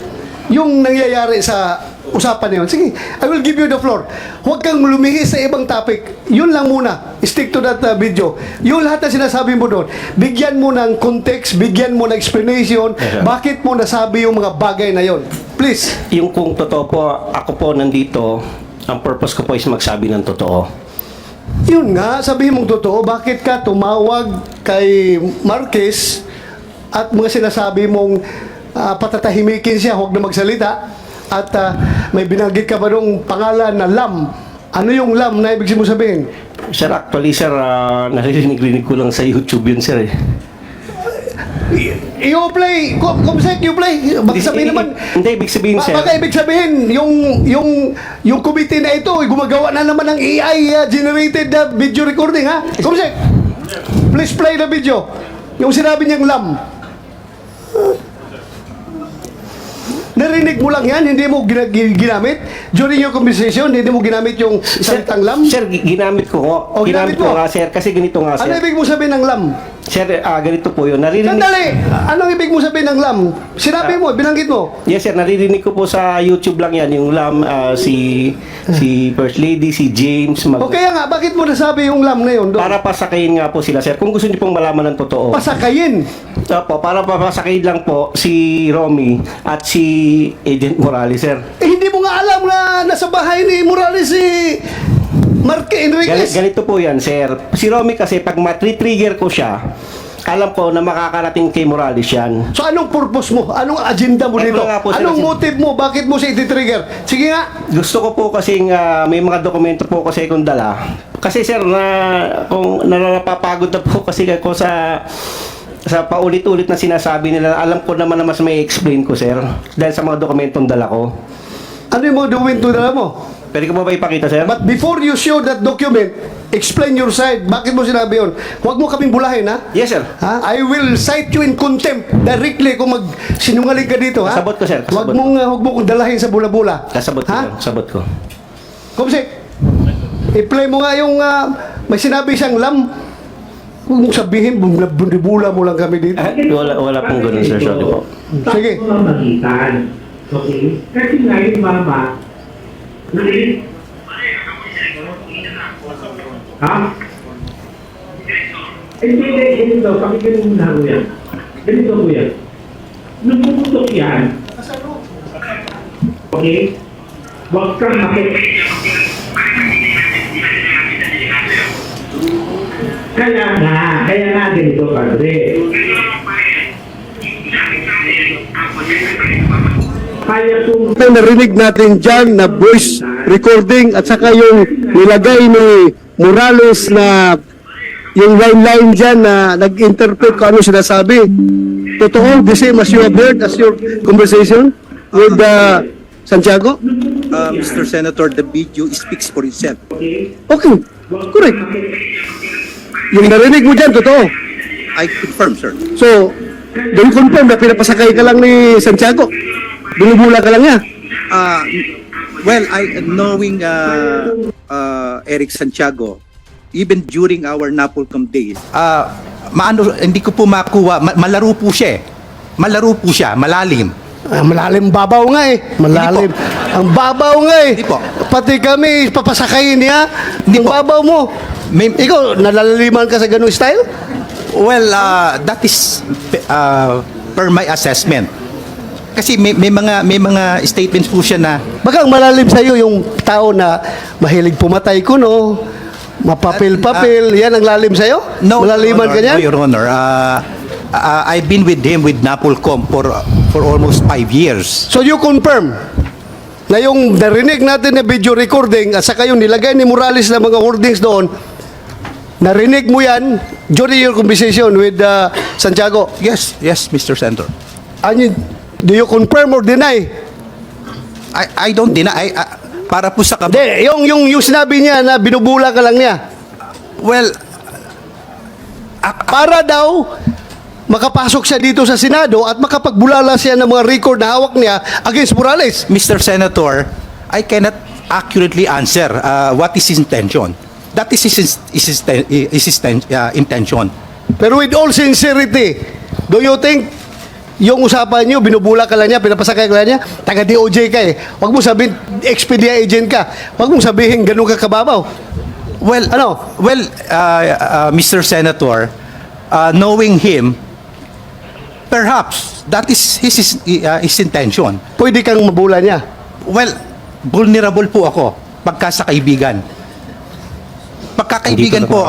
yung nangyayari sa usapan na yun. Sige, I will give you the floor. Huwag kang lumihis sa ibang topic. Yun lang muna. Stick to that video. Yung lahat na sinasabi mo doon, bigyan mo ng context, bigyan mo ng explanation, Yes, sir. bakit mo nasabi yung mga bagay na yon. Please. yung kung totoo po, ako po nandito, ang purpose ko po is magsabi ng totoo. Yun nga, sabihin mong totoo, bakit ka tumawag kay Marquez at mga sinasabi mong patatahimikin siya, huwag na magsalita, at may binanggit ka ba nung pangalan na Lam? Ano yung Lam na ibig mo sabihin? Sir, actually, sir, narinig ko lang sa YouTube yun, sir. You play, kumsek, you play. Baka sabihin naman, Hindi, ibig sabihin, sir. baka ibig sabihin, yung committee na ito, gumagawa na naman ng AI generated video recording, ha? Kumsek, please play the video. Yung sinabi niyang Lam. Narinig mo lang yan, hindi mo ginamit. During your conversation, hindi mo ginamit yung salitang Lam. Sir, ginamit ko nga. O, ginamit ginamit ko mo? nga, sir. Kasi ganito nga, Ano sir. ibig mo sabihin ng Lam? Sir, ganito po yun. Sandali! Anong ibig mo sabihin ng Lam? Sinabi mo, binanggit mo. Yes, sir. Naririnig ko po sa YouTube lang yan. Yung Lam, si First Lady, si James. O kaya nga, bakit mo nasabi yung Lam na yun? Doon? Para pasakayin nga po sila, sir. Kung gusto niyo pong malaman ng totoo. Pasakayin. Opo, para papasakayin lang po si Romy at si Agent Morales, sir. Hindi mo nga alam na nasa bahay ni Morales si Marque Enriquez. Ganito po yan, sir. Si Romy kasi, pag matri-trigger ko siya, alam ko na makakarating kay Morales yan. So anong purpose mo? Anong agenda mo Eto dito? nga po, sir, Anong kasi- motive mo? Bakit mo siya iti-trigger? Sige nga. Gusto ko po kasi may mga dokumento po kasi kung dala. Kasi sir, kung napapagod na po kasi ako sa paulit-ulit na sinasabi nila, alam ko naman na mas may explain ko, sir. Dahil sa mga dokumentong dala ko. Ano yung mga dokumento na mo? Pwede ko ba ipakita, sir? But before you show that document, explain your side. Bakit mo sinabi yun? Huwag mo kaming bulahin, ha? Yes, sir. Ha? I will cite you in contempt directly kung magsinungaling ka dito, ha? Kasabot ko, sir. Kasabot Huwag mo kong dalahin sa bula-bula. Kasabot ko, ha? sir. Kasabot ko. Kumsik, i-play mo nga yung may sinabi siyang Lam. Huwag mong sabihin, bula mo lang kami dito. Wala pong ganun, sir. Sorry po. Sige. Mamagitan. Okay? Kasi nga yung mama, ha? Hindi, ganito. Pakinggan mo na, kuya. Ganito, kuya. Nung pumutok yan, okay? Huwag kang Kaya nga ganito, padre. Kaya kung Narinig natin dyan na voice recording at saka yung nilagay ni Morales na yung line dyan na nag-interpret kung ano sinasabi. Totoo, the same as you have heard as your conversation with Santiago? Mr. Senator, the video speaks for itself. Okay, correct. Yung narinig mo dyan, totoo. I confirm, sir. So, do you confirm na pinapasakay ka lang ni Santiago? Binubula ka lang niya? Well, knowing Eric Santiago, even during our Napolcom days, hindi ko po makuha, malaro po siya eh. Malaro po siya, malalim. Malalim babaw nga eh. Malalim. Ang babaw nga eh. Hindi po. Pati kami, papasakayin niya. Hindi Ang po. babaw mo. May- Ikaw, nalalaliman ka sa ganung style? Well, that is per my assessment. Kasi may mga statements po siya na Baka ang malalim sa'yo yung tao na mahilig pumatay kuno, mapapil-papil, yan ang lalim sa'yo? Malaliman ka niyan? No, Your Honor. I've been with him with Napolcom for almost 5 years. So you confirm na yung narinig natin na video recording at saka yung nilagay ni Morales na mga hoardings doon, narinig mo yan during your conversation with Santiago? Yes, Mr. Senator. Do you confirm or deny? I don't deny. Para po sa Hindi, yung sinabi niya na binubula ka lang niya. Well, Para daw makapasok siya dito sa Senado at makapagbulala siya ng mga record na hawak niya against Morales. Mr. Senator, I cannot accurately answer what is his intention. That is his intention. Pero with all sincerity, do you think yung usapan niyo, binubula ka lang niya, pinapasakay ka lang niya, taga-DOJ ka eh. Huwag mo sabihin, Expedia agent ka. Huwag mo sabihin, ganun ka kababaw. Well, Mr. Senator, knowing him, perhaps that is his intention. Pwede kang mabula niya. Well, vulnerable po ako pagka sa kaibigan. Pagkakaibigan po,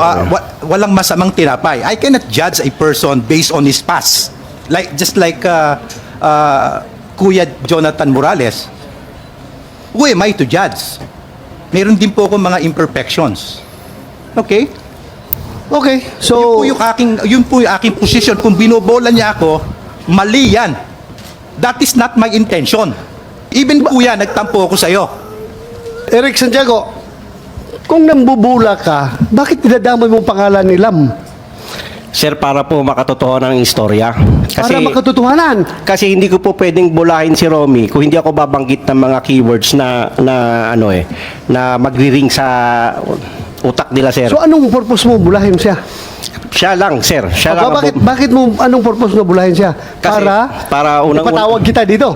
walang masamang tinapay. I cannot judge a person based on his past. Just like Kuya Jonathan Morales. Who am I to judge? Meron din po akong mga imperfections. Okay? Okay, so Yun po yung aking position. Kung binobola niya ako, mali yan. That is not my intention. Even po yan, nagtampo ako sa'yo. Eric Santiago, kung nambubula ka, bakit dinadamay mo pangalan ni Lam? Sir, para po makatotohanan ng istorya. Para makatotohanan. Kasi hindi ko po pwedeng bulahin si Romy kung hindi ako babanggit ng mga keywords na magri-ring sa utak nila, sir. So anong purpose mo bulahin siya? Siya lang, sir. Siya lang. Bakit mo, anong purpose mo bulahin siya? Kasi para ipatawag kita dito.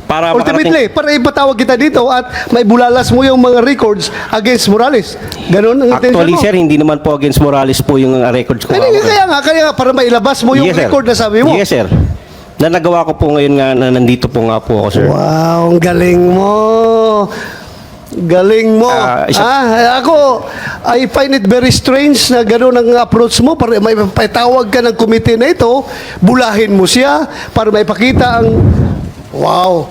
Para ultimately, para ipatawag kita dito at may bulalas mo yung mga records against Morales. Ganon ang intention mo. Actually, sir, hindi naman po against Morales po yung records ko. Kaya nga, para mailabas mo yung Yes, sir. record na sabi mo. Yes, sir. Na nagawa ko po ngayon nga na nandito po nga po ako, sir. Wow, ang galing mo. Galing mo. Ako, I find it very strange na gano'n ang approach mo para may patawag ka ng komite na ito, bulahin mo siya para maipakita ang wow.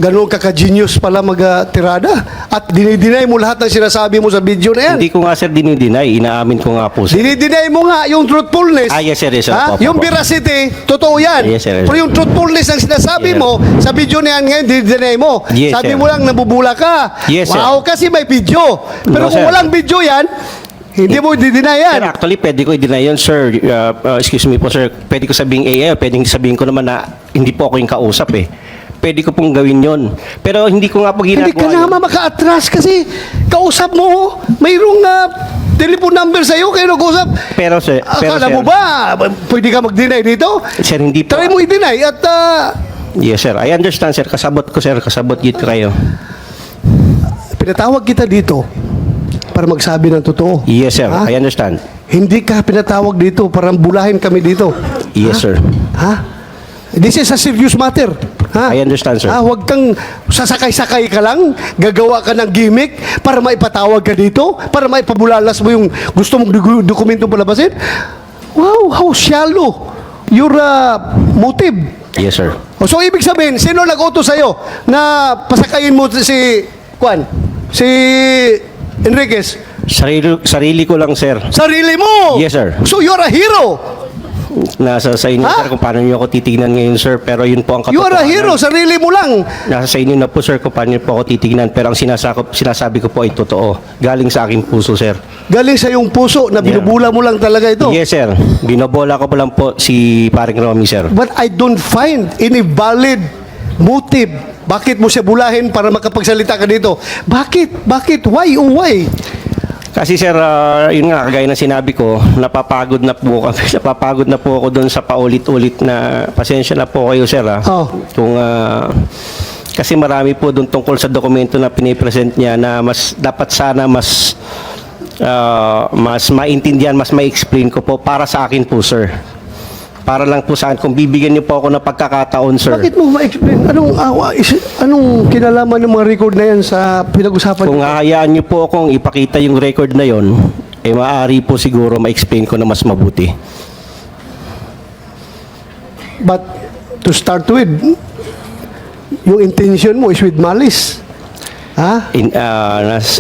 Ganun kaka-genius pala mag-tirada. At dinideny mo lahat ng sinasabi mo sa video na yan. Hindi ko nga, sir, dinideny. Inaamin ko nga po, sir. Dinideny mo nga yung truthfulness. Yes, sir. Yes, sir. Yung veracity, totoo yan. Yes, sir. Pero yung truthfulness ang sinasabi mo sa video na yan ngayon, dinideny mo. Yes, Sabi sir. mo lang, nabubula ka. Yes, sir. Wow, kasi may video. Pero No, kung sir. walang video yan, hindi mo dideny yan. Sir, actually, pwede ko i-deny yun, sir. Excuse me po, sir. Pwede ko sabihin pwedeng sabihin ko naman na hindi po ako yung kausap eh. Pwede ko pong gawin yon. Pero hindi ko nga po ginagawa. Hindi ka naman maka-atras kasi kausap mo, mayroong telephone number sa'yo, kayo nag-usap. Pero sir, Akala mo ba, pwede ka mag-deny dito? Sir, hindi po. Try mo i-deny at Yes, sir. I understand, sir. Kasabot ko, sir. Kasabot git kayo. pinatawag kita dito para magsabi ng totoo. Yes, sir. Ha? I understand. Hindi ka pinatawag dito para bulahin kami dito. Yes, sir. Ha? This is a serious matter. Ha? I understand, sir. Huwag kang sasakay-sakay ka lang, gagawa ka ng gimmick para maipatawag ka dito, para maipabulalas mo yung gusto mong dokumento palabasin. Wow, how shallow your motive. Yes, sir. So, ibig sabihin, sino nag-utos sa'yo na pasakayin mo si Enriquez? Sarili ko lang, sir. Sarili mo! Yes, sir. So, you're a hero! Nasa sa inyo, sir, kung paano niyo ako titignan ngayon, sir. Pero yun po ang katotohanan. You're a hero, sarili mo lang. Nasa sa inyo na po, sir, kung paano niyo po ako titignan. Pero ang sinasabi ko po ay totoo. Galing sa aking puso, sir. Galing sa iyong puso na binubula mo lang talaga ito. Yes, sir. Binobola ko po lang po si paring Romy, sir. But I don't find any valid motive. Bakit mo siya bulahin para makapagsalita ka dito? Bakit? Why? Oh, why? Kasi, sir, yun nga, kagaya ng sinabi ko, napapagod na po ako doon sa paulit-ulit na pasensya na po kayo, sir. Kung kasi marami po doon tungkol sa dokumento na pinipresent niya na dapat sana mas mas maintindihan, mas ma-explain ko po para sa akin po, sir. Para lang po sa akin, kung bibigyan niyo po ako ng pagkakataon, sir. Bakit mo ma-explain? Anong kinalaman ng mga record na yan sa pinag-usapan? Kung hahayaan niyo po akong ipakita yung record na yon, maaari po siguro ma-explain ko na mas mabuti. But to start with, yung intention mo is with malice. Ha?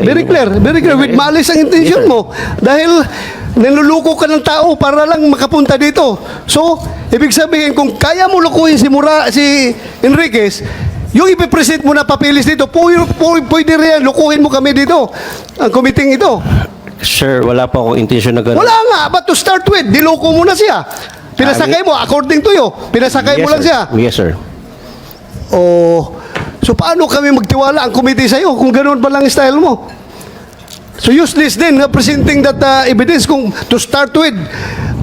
Very clear, with malice ang intention mo. Dahil niluluko ka ng tao para lang makapunta dito. So, ibig sabihin, kung kaya mo lukuhin si Enriquez, yung ipipresent mo na papilis dito, pwede rin, lukuhin mo kami dito, ang committee ito. Sir, wala po akong intention na gano'n. Wala nga, but to start with, diloko mo na siya. Pinasakay mo, according to you, pinasakay mo lang siya. Yes, sir. Oh, so paano kami magtiwala ang committee sa'yo kung ganoon pa lang style mo? So useless din presenting that evidence kung to start with,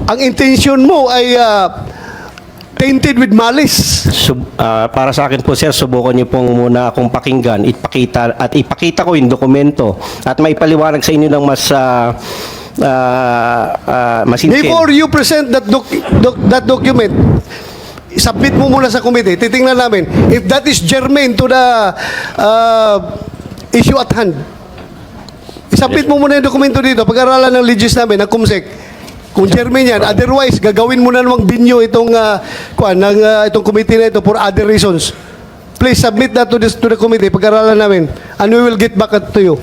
ang intention mo ay tainted with malice. Para sa akin po, sir, subukan niyo pong muna akong pakinggan, ipakita ko yung dokumento at maipaliwanag sa inyo ng mas intense. Before you present that document, submit mo muna sa committee. Titingnan namin if that is germane to the issue at hand. Isubmit mo muna yung dokumento dito. Pag-aralan ng legis namin, ng COMSEC, kung germane yan. Otherwise, gagawin mo na namang binyo itong itong committee na ito for other reasons. Please submit that to the committee. Pag-aralan namin. And we will get back to you.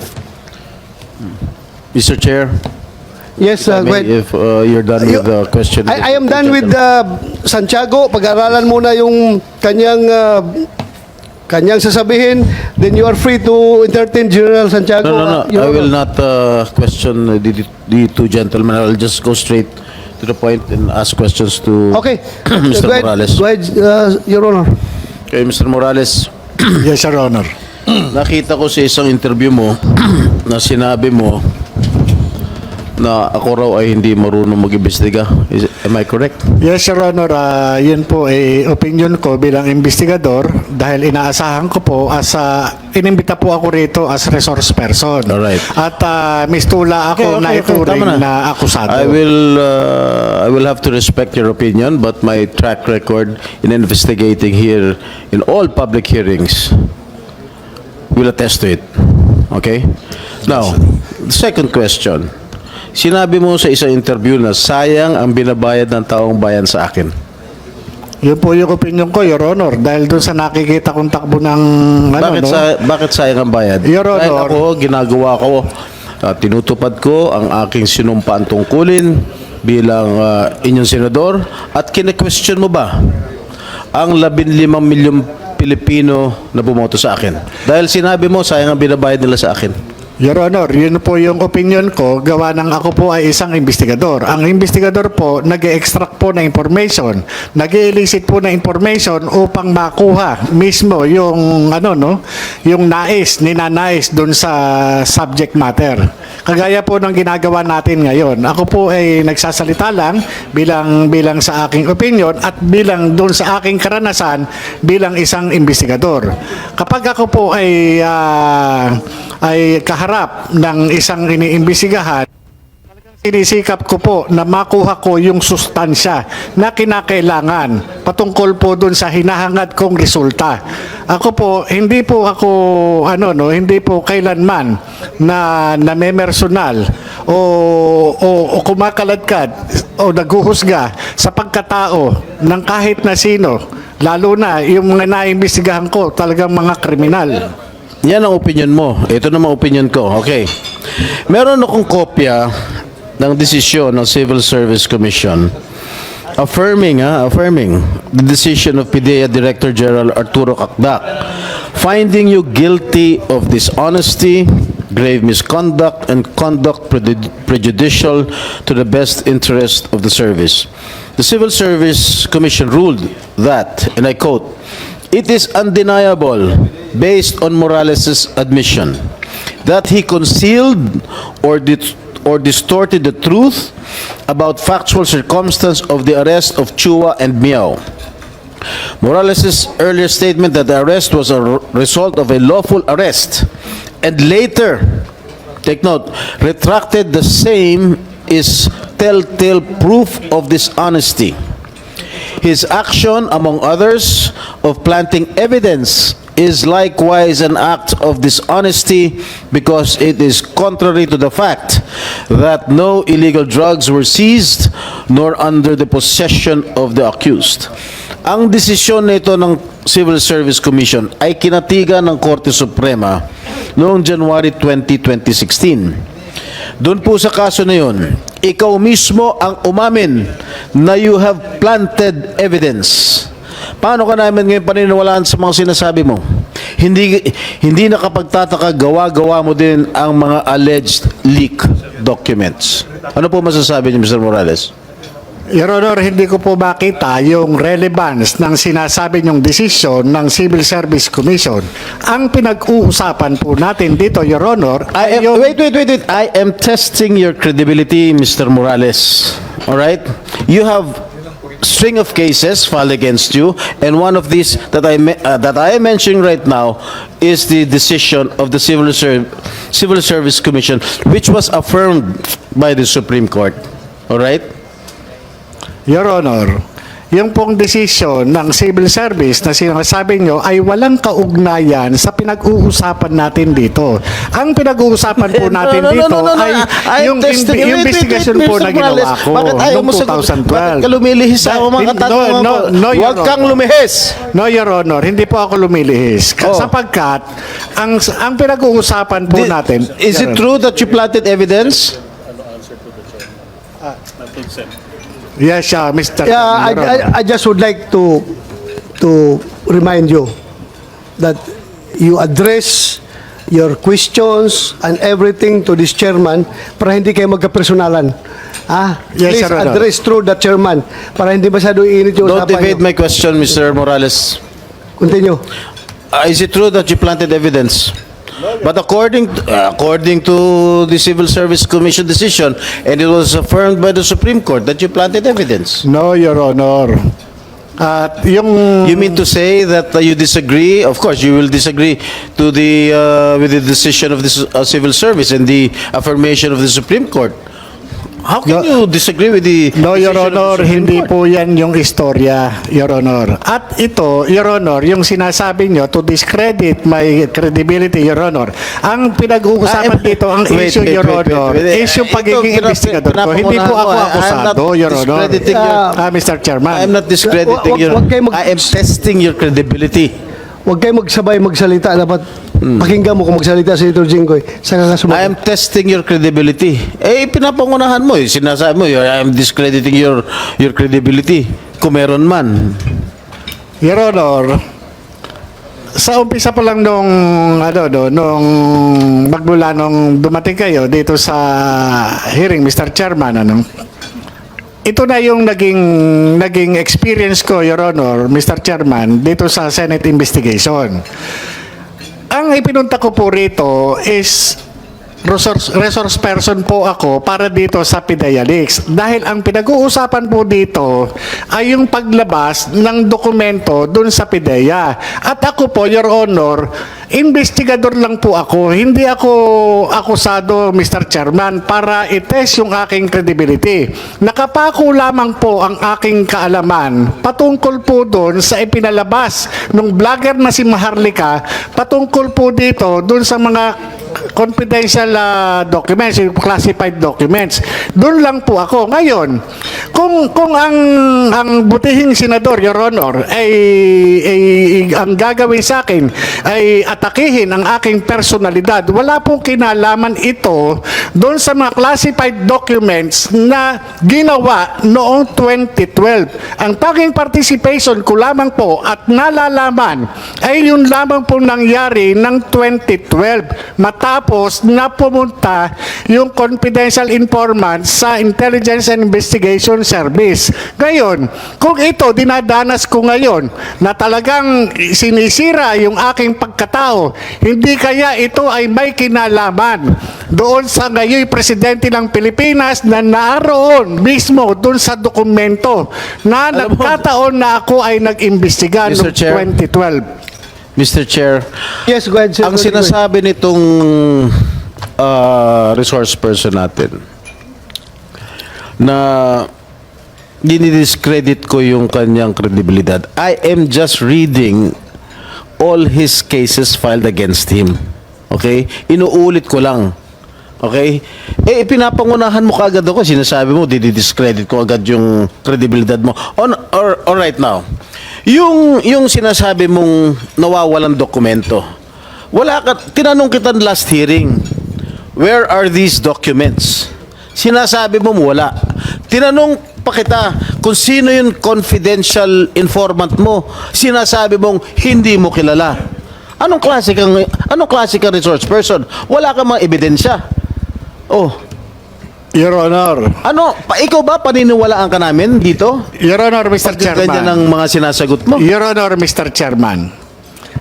Mr. Chair, Yes, go ahead. if you're done with the question. I am done with Santiago. Pag-aralan muna yung kanyang sasabihin. Then you are free to entertain General Santiago. No. I will not question the two gentlemen. I'll just go straight to the point and ask questions to Okay. Mr. Go ahead. Morales. Go ahead, Your Honor. Okay, Mr. Morales, Yes, Your Honor. nakita ko sa isang interview mo na sinabi mo na ako raw ay hindi marunong mag-imbestiga. Am I correct? Yes, Your Honor. Yun po ay opinion ko bilang investigador dahil inaasahan ko po inimbita po ako rito as resource person. Alright. At mistula ako na ituring tama na akusado. I will have to respect your opinion, but my track record in investigating here in all public hearings will attest to it. Okay? Now, the second question. Sinabi mo sa isang interview na sayang ang binabayad ng taong bayan sa akin. Yun po yung opinion ko, Your Honor. Dahil doon sa nakikita kong takbo ng Bakit sayang ang bayad? Your Dahil Honor. ako, ginagawa ko, tinutupad ko ang aking sinumpaan tungkulin bilang inyong senador at kine-question mo ba ang 15 milyong Pilipino na bumoto sa akin? Dahil sinabi mo, sayang ang binabayad nila sa akin. Your Honor, yun po yung opinion ko, gawa ng ako po ay isang investigador. Ang investigador po, nag-extract po na information, nag-elicit po na information upang makuha mismo yung yung ninanais doon sa subject matter. Kagaya po ng ginagawa natin ngayon. Ako po ay nagsasalita lang bilang sa aking opinion at bilang doon sa aking karanasan bilang isang investigador. Kapag ako po ay kaharap ng isang iniimbestigahan, sinisikap ko po na makuha ko yung sustansya na kinakailangan patungkol po dun sa hinahangad kong resulta. Ako po, hindi po kailanman na namemersonal o kumakaladkad o naghuhusga sa pagkatao ng kahit na sino, lalo na yung mga naimbestigahan ko talagang mga kriminal. Yan ang opinion mo. Ito naman opinion ko. Okay. Meron akong kopya ng desisyon ng Civil Service Commission affirming the decision of PIDEA Director General Arturo Cacdac finding you guilty of dishonesty, grave misconduct, and conduct prejudicial to the best interest of the service. The Civil Service Commission ruled that, and I quote, "It is undeniable, based on Morales' admission, that he concealed or distorted the truth about factual circumstance of the arrest of Chua and Miao. Morales' earlier statement that the arrest was a result of a lawful arrest and later take note, retracted the same is telltale proof of dishonesty. His action, among others, of planting evidence is likewise an act of dishonesty because it is contrary to the fact that no illegal drugs were seized nor under the possession of the accused. Ang desisyon nito ng Civil Service Commission ay kinatigan ng Korte Suprema noong January 20, 2016. Doon po sa kaso na yun, ikaw mismo ang umamin na you have planted evidence. Paano ka namin ngayon paniniwalaan sa mga sinasabi mo? Hindi nakapagtataka, gawa-gawa mo din ang mga alleged leak documents. Ano po masasabi niyo, Mr. Morales? Your Honor, hindi ko po makita yung relevance ng sinasabi niyong desisyon ng Civil Service Commission. Ang pinag-uusapan po natin dito, Your Honor, ay yung... Wait. I am testing your credibility, Mr. Morales. All right? You have string of cases filed against you, and one of these that I am mentioning right now is the decision of the Civil Service Commission, which was affirmed by the Supreme Court. All right? Your Honor, yung pong desisyon ng Civil Service na sinasabi nyo ay walang kaugnayan sa pinag-uusapan natin dito. Ang pinag-uusapan po natin dito ay yung investigation po na ginawa ko noong 2012. Bakit ka lumilihis sa mga katanungan ko? Huwag kang lumihis. No, Your Honor, hindi po ako lumilihis. Sapagkat ang pinag-uusapan po natin... Is it true that you planted evidence? Yes, Mr. Yeah, I just would like to remind you that you address your questions and everything to this chairman para hindi kayo magkapersonalan. Yes, Please Sir Honor. address through the chairman para hindi masyado init yung Don't usapan evade nyo. my question, Mr. Morales. Continue. Is it true that you planted evidence? But according to the Civil Service Commission decision, and it was affirmed by the Supreme Court that you planted evidence. No, Your Honor. At yung... You mean to say that you disagree? Of course, you will disagree to with the decision of the Civil Service and the affirmation of the Supreme Court. How can you disagree with the No, Your decision of the Honor, Supreme hindi Court? po yan yung istorya, Your Honor. At ito, Your Honor, yung sinasabi nyo to discredit my credibility, Your Honor. Ang pinag-uusapan dito, ang issue, Your Honor, is yung pagiging investigador ko. Hindi po ako akusado, Your Honor. Mr. Chairman. I'm not discrediting your... Wag kayo I am testing your credibility. Huwag kayo magsabay magsalita. Dapat pakinggan mo kung magsalita si Senator Jinggoy. Saka ka I sumagot. am testing your credibility. Pinapangunahan mo. Sinasabi mo, I am discrediting your credibility. Kung meron man. Your Honor, sa umpisa pa lang nung magmula nung dumating kayo dito sa hearing, Mr. Chairman, ito na yung naging experience ko, Your Honor, Mr. Chairman, dito sa Senate investigation. Ang ipinunta ko po rito is resource person po ako para dito sa PIDEA Leaks. Dahil ang pinag-uusapan po dito ay yung paglabas ng dokumento dun sa PIDEA. At ako po, Your Honor, investigador lang po ako. Hindi ako akusado, Mr. Chairman, para i-test yung aking credibility. Nakapako lamang po ang aking kaalaman patungkol po dun sa ipinalabas ng vlogger na si Maharlika patungkol po dito dun sa mga confidential documents, classified documents. Doon lang po ako. Ngayon, kung ang butihing senador, Your Honor, ay ang gagawin sa akin ay atakihin ang aking personalidad, wala pong kinalaman ito doon sa mga classified documents na ginawa noong 2012. Ang tanging participation ko lamang po at nalalaman ay yun lamang po nangyari ng 2012 matapos na pumunta yung confidential informant sa Intelligence and Investigation Service. Ngayon, kung ito dinadanas ko ngayon na talagang sinisira yung aking pagkatao, hindi kaya ito ay may kinalaman doon sa ngayon presidente ng Pilipinas na naroon mismo doon sa dokumento na nagkataon na ako ay nag-imbestiga noong 2012. Mr. Chair, Yes, go ahead, Senator ang Jinggoy. sinasabi nitong resource person natin na dinidiscredit ko yung kanyang credibilidad. I am just reading all his cases filed against him. Okay? Inuulit ko lang. Okay? Eh, pinapangunahan mo kaagad ako. Sinasabi mo, didiscredit ko agad yung credibilidad mo. All right now. Yung sinasabi mong nawawalan dokumento, tinanong kita last hearing, where are these documents? Sinasabi mo wala. Tinanong pa kita kung sino yung confidential informant mo. Sinasabi mong hindi mo kilala. Anong klase kang resource person? Wala kang mga ebidensya. Oh, Your Honor. Ikaw ba paniniwalaan ka namin dito? Your Honor, Mr. Ganyan Chairman. ang mga sinasagot mo. Your Honor, Mr. Chairman.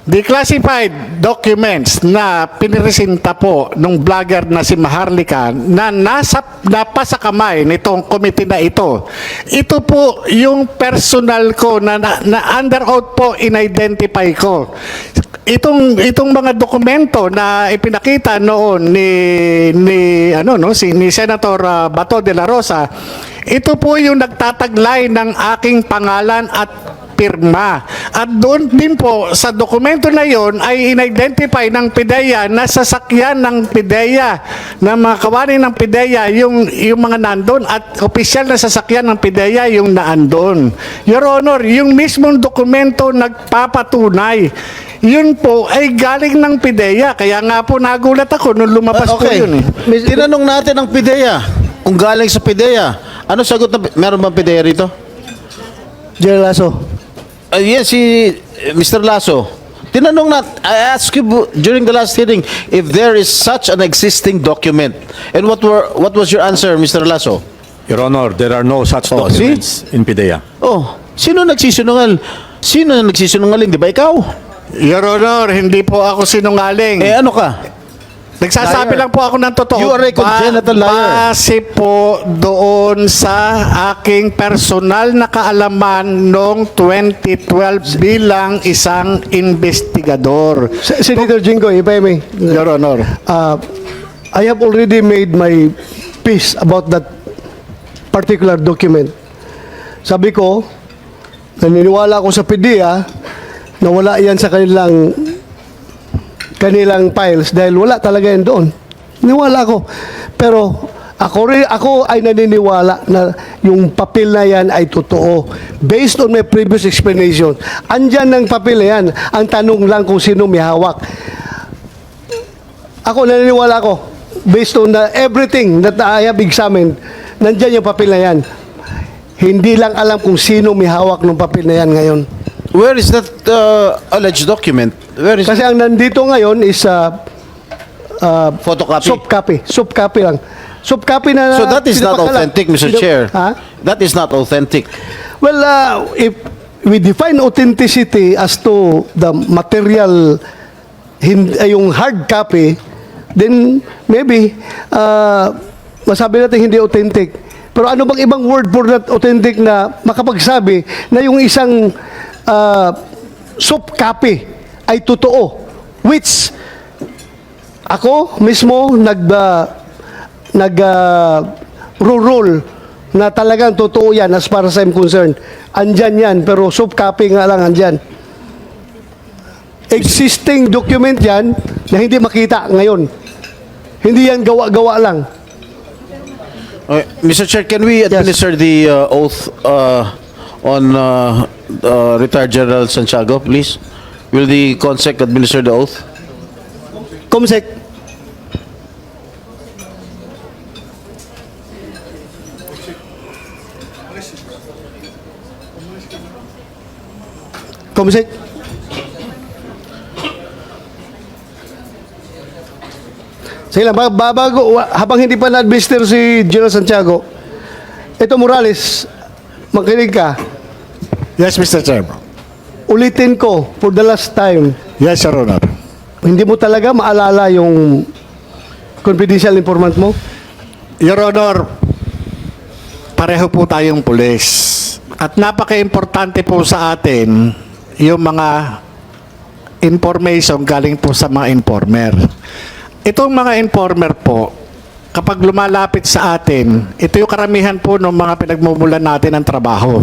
The classified documents na piniresenta po nung vlogger na si Maharlika na napasa kamay nitong committee na ito po yung personal ko na under oath po in-identify ko. Itong mga dokumento na ipinakita noon ni Senator Bato de la Rosa, ito po yung nagtataglay ng aking pangalan at pirma. At doon din po sa dokumento na yon ay in-identify ng PIDEA na sasakyan ng PIDEA, na mga kawani ng PIDEA yung mga nandun, at opisyal na sasakyan ng PIDEA yung naandun. Your Honor, yung mismong dokumento nagpapatunay. Yun po ay galing ng PIDEA. Kaya nga po nagulat ako nung lumabas po yun. Tinanong natin ang PIDEA kung galing sa PIDEA. Ano sagot na? Meron bang PIDEA rito? General Lasso. Yes, si Mr. Lasso. Tinanong I asked you during the last hearing if there is such an existing document. And what was your answer, Mr. Lasso? Your Honor, there are no such documents in PIDEA. Oh, sino nagsisinungal? Sino nagsisinungaling? Di ba ikaw? Your Honor, hindi po ako sinungaling. Eh, ano ka? Nagsasabi Liar. lang po ako ng totoo. You are a congenital liar. Base po doon sa aking personal na kaalaman noong 2012 bilang isang investigador. Senator Jinggoy, if I may. Your Honor. I have already made my peace about that particular document. Sabi ko, naniniwala ako sa PIDEA na wala yan sa kanilang files dahil wala talaga yan doon. Niniwala ako. Pero ako ay naniniwala na yung papel na yan ay totoo. Based on my previous explanation. Andyan ng papel na yan. Ang tanong lang kung sino may hawak. Ako naniniwala ako. Based on everything that I have examined, nandyan yung papel na yan. Hindi lang alam kung sino may hawak ng papel na yan ngayon. Where is that alleged document? Where is Kasi ang nandito ngayon is photocopy? soft copy lang. Soft copy na So that is not pinapakala. authentic, Mr. Chair. Ha? That is not authentic. Well, if we define authenticity as to the material, yung hard copy, then maybe masabi natin hindi authentic. Pero ano bang ibang word for that authentic na makapagsabi na yung isang soft copy ay totoo, which ako mismo rule na talagang totoo yan as far as I'm concerned. Andyan yan, pero soft copy nga lang andyan. Existing document yan na hindi makita ngayon. Hindi yan gawa-gawa lang. Mr. Chair, can we administer the oath on retired General Santiago, please? Will the CONSEC administer the oath? Comsec. Comsec. Sige lang, habang hindi pa na-administer si General Santiago, ito Morales, makinig ka. Yes, Mr. Chairman. Ulitin ko for the last time, Yes, Your Honor. hindi mo talaga maalala yung confidential informant mo? Your Honor, pareho po tayong pulis. At napaka-importante po sa atin yung mga information galing po sa mga informer. itong mga informer po, kapag lumalapit sa atin, ito yung karamihan po ng mga pinagmumulan natin ng trabaho.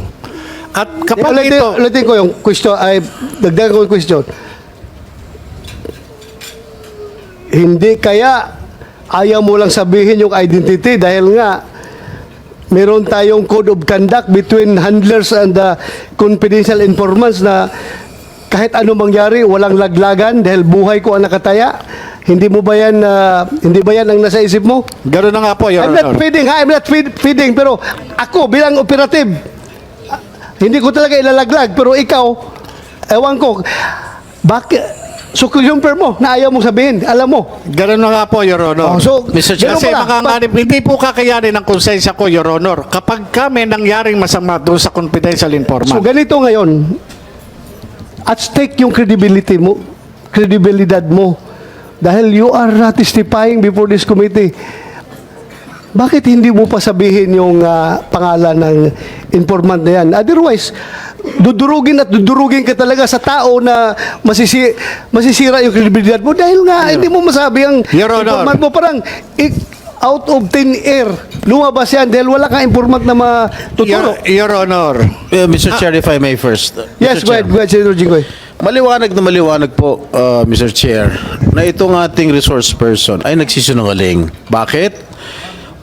At kapag ito... Ulitin ko yung question, dagdagan ko yung question. Hindi kaya ayaw mo lang sabihin yung identity dahil nga meron tayong code of conduct between handlers and the confidential informants na kahit ano mangyari, walang laglagan dahil buhay ko ang nakataya. Hindi mo ba yan, hindi ba yan ang nasa isip mo? Gano'n na nga po, Your I'm Honor. not feeding, I'm not feeding, pero ako bilang operative, hindi ko talaga ilalaglag, pero ikaw, ewan ko, bakit? So, confirm mo na ayaw mong sabihin, alam mo. Gano'n na nga po, Your Honor. Oh, so, Mr. Chair, Kasi ganun pala. hindi po kakayanin ng konsensya ko, Your Honor. Kapag kami nangyaring masama doon sa confidential informant. So, ganito ngayon, at stake yung credibility mo, kredibilidad mo. Dahil you are not testifying before this committee. Bakit hindi mo pa sabihin yung pangalan ng informant na yan? Otherwise, dudurugin ka talaga sa tao na masisira yung credibility mo dahil nga hindi mo masabi ang Your Honor. informant mo. Parang out of thin air, lumabas yan dahil wala kang informant na matuturo. Your Honor. Mr. Chair, if I may first. Yes, Mr. Chair. go ahead, Senator Jinggoy. Maliwanag na maliwanag po, Mr. Chair, na itong ating resource person ay nagsisinungaling. Bakit?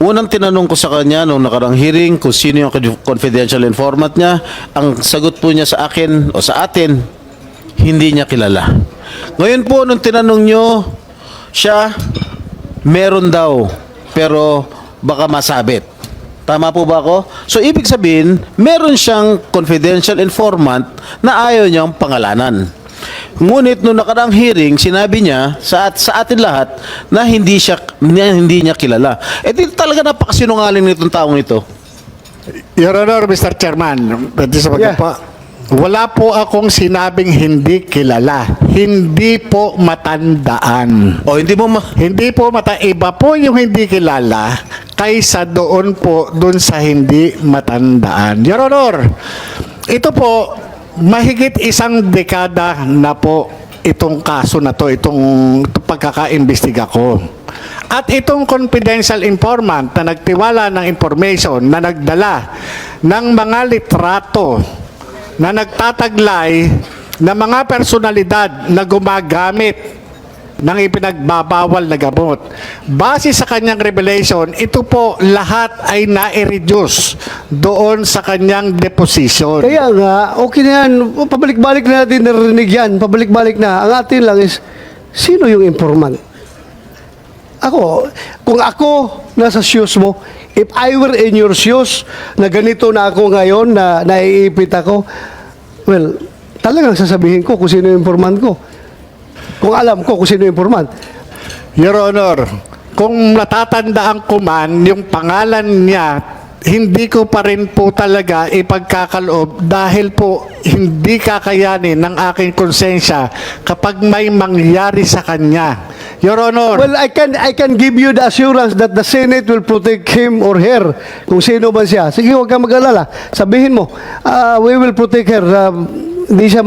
Unang tinanong ko sa kanya nung nakarang hearing kung sino yung confidential informant niya, ang sagot po niya sa akin o sa atin, hindi niya kilala. Ngayon po, nung tinanong nyo siya, meron daw, pero baka masabit. Tama po ba ako? So, ibig sabihin, meron siyang confidential informant na ayaw niyang pangalanan. Ngunit nung nakarang hearing, sinabi niya sa atin lahat na hindi niya kilala. Di talaga napakasinungaling nitong taong ito. Your Honor, Mr. Chairman, pwede sa Yeah. pa. Wala po akong sinabing hindi kilala. Hindi po matandaan. O hindi mo Hindi po iba po yung hindi kilala kaysa doon sa hindi matandaan. Your Honor, ito po, mahigit isang dekada na po itong kaso na to, itong pagkakaimbestiga ko. At itong confidential informant na nagtiwala ng information na nagdala ng mga litrato na nagtataglay ng mga personalidad na gumagamit ng ipinagbabawal na gamot. Base sa kanyang revelation, ito po lahat ay na-reduce doon sa kanyang deposition. Kaya nga, okay na yan. Pabalik-balik na natin narinig yan. Pabalik-balik na. Ang atin lang is, sino yung informant? Ako, kung ako nasa shoes mo, if I were in your shoes, na ganito na ako ngayon, na naiipit ako, well, talagang sasabihin ko kung sino yung informant ko. Kung alam ko kung sino yung informant. Your Honor, kung natatandaan ko man yung pangalan niya, hindi ko pa rin po talaga ipagkakaloob dahil po hindi kakayanin ng aking konsensya kapag may mangyari sa kanya. Your Honor, Well, I can give you the assurance that the Senate will protect him or her, kung sino man siya. Sige, huwag kang mag-alala. Sabihin mo, we will protect her. Hindi siya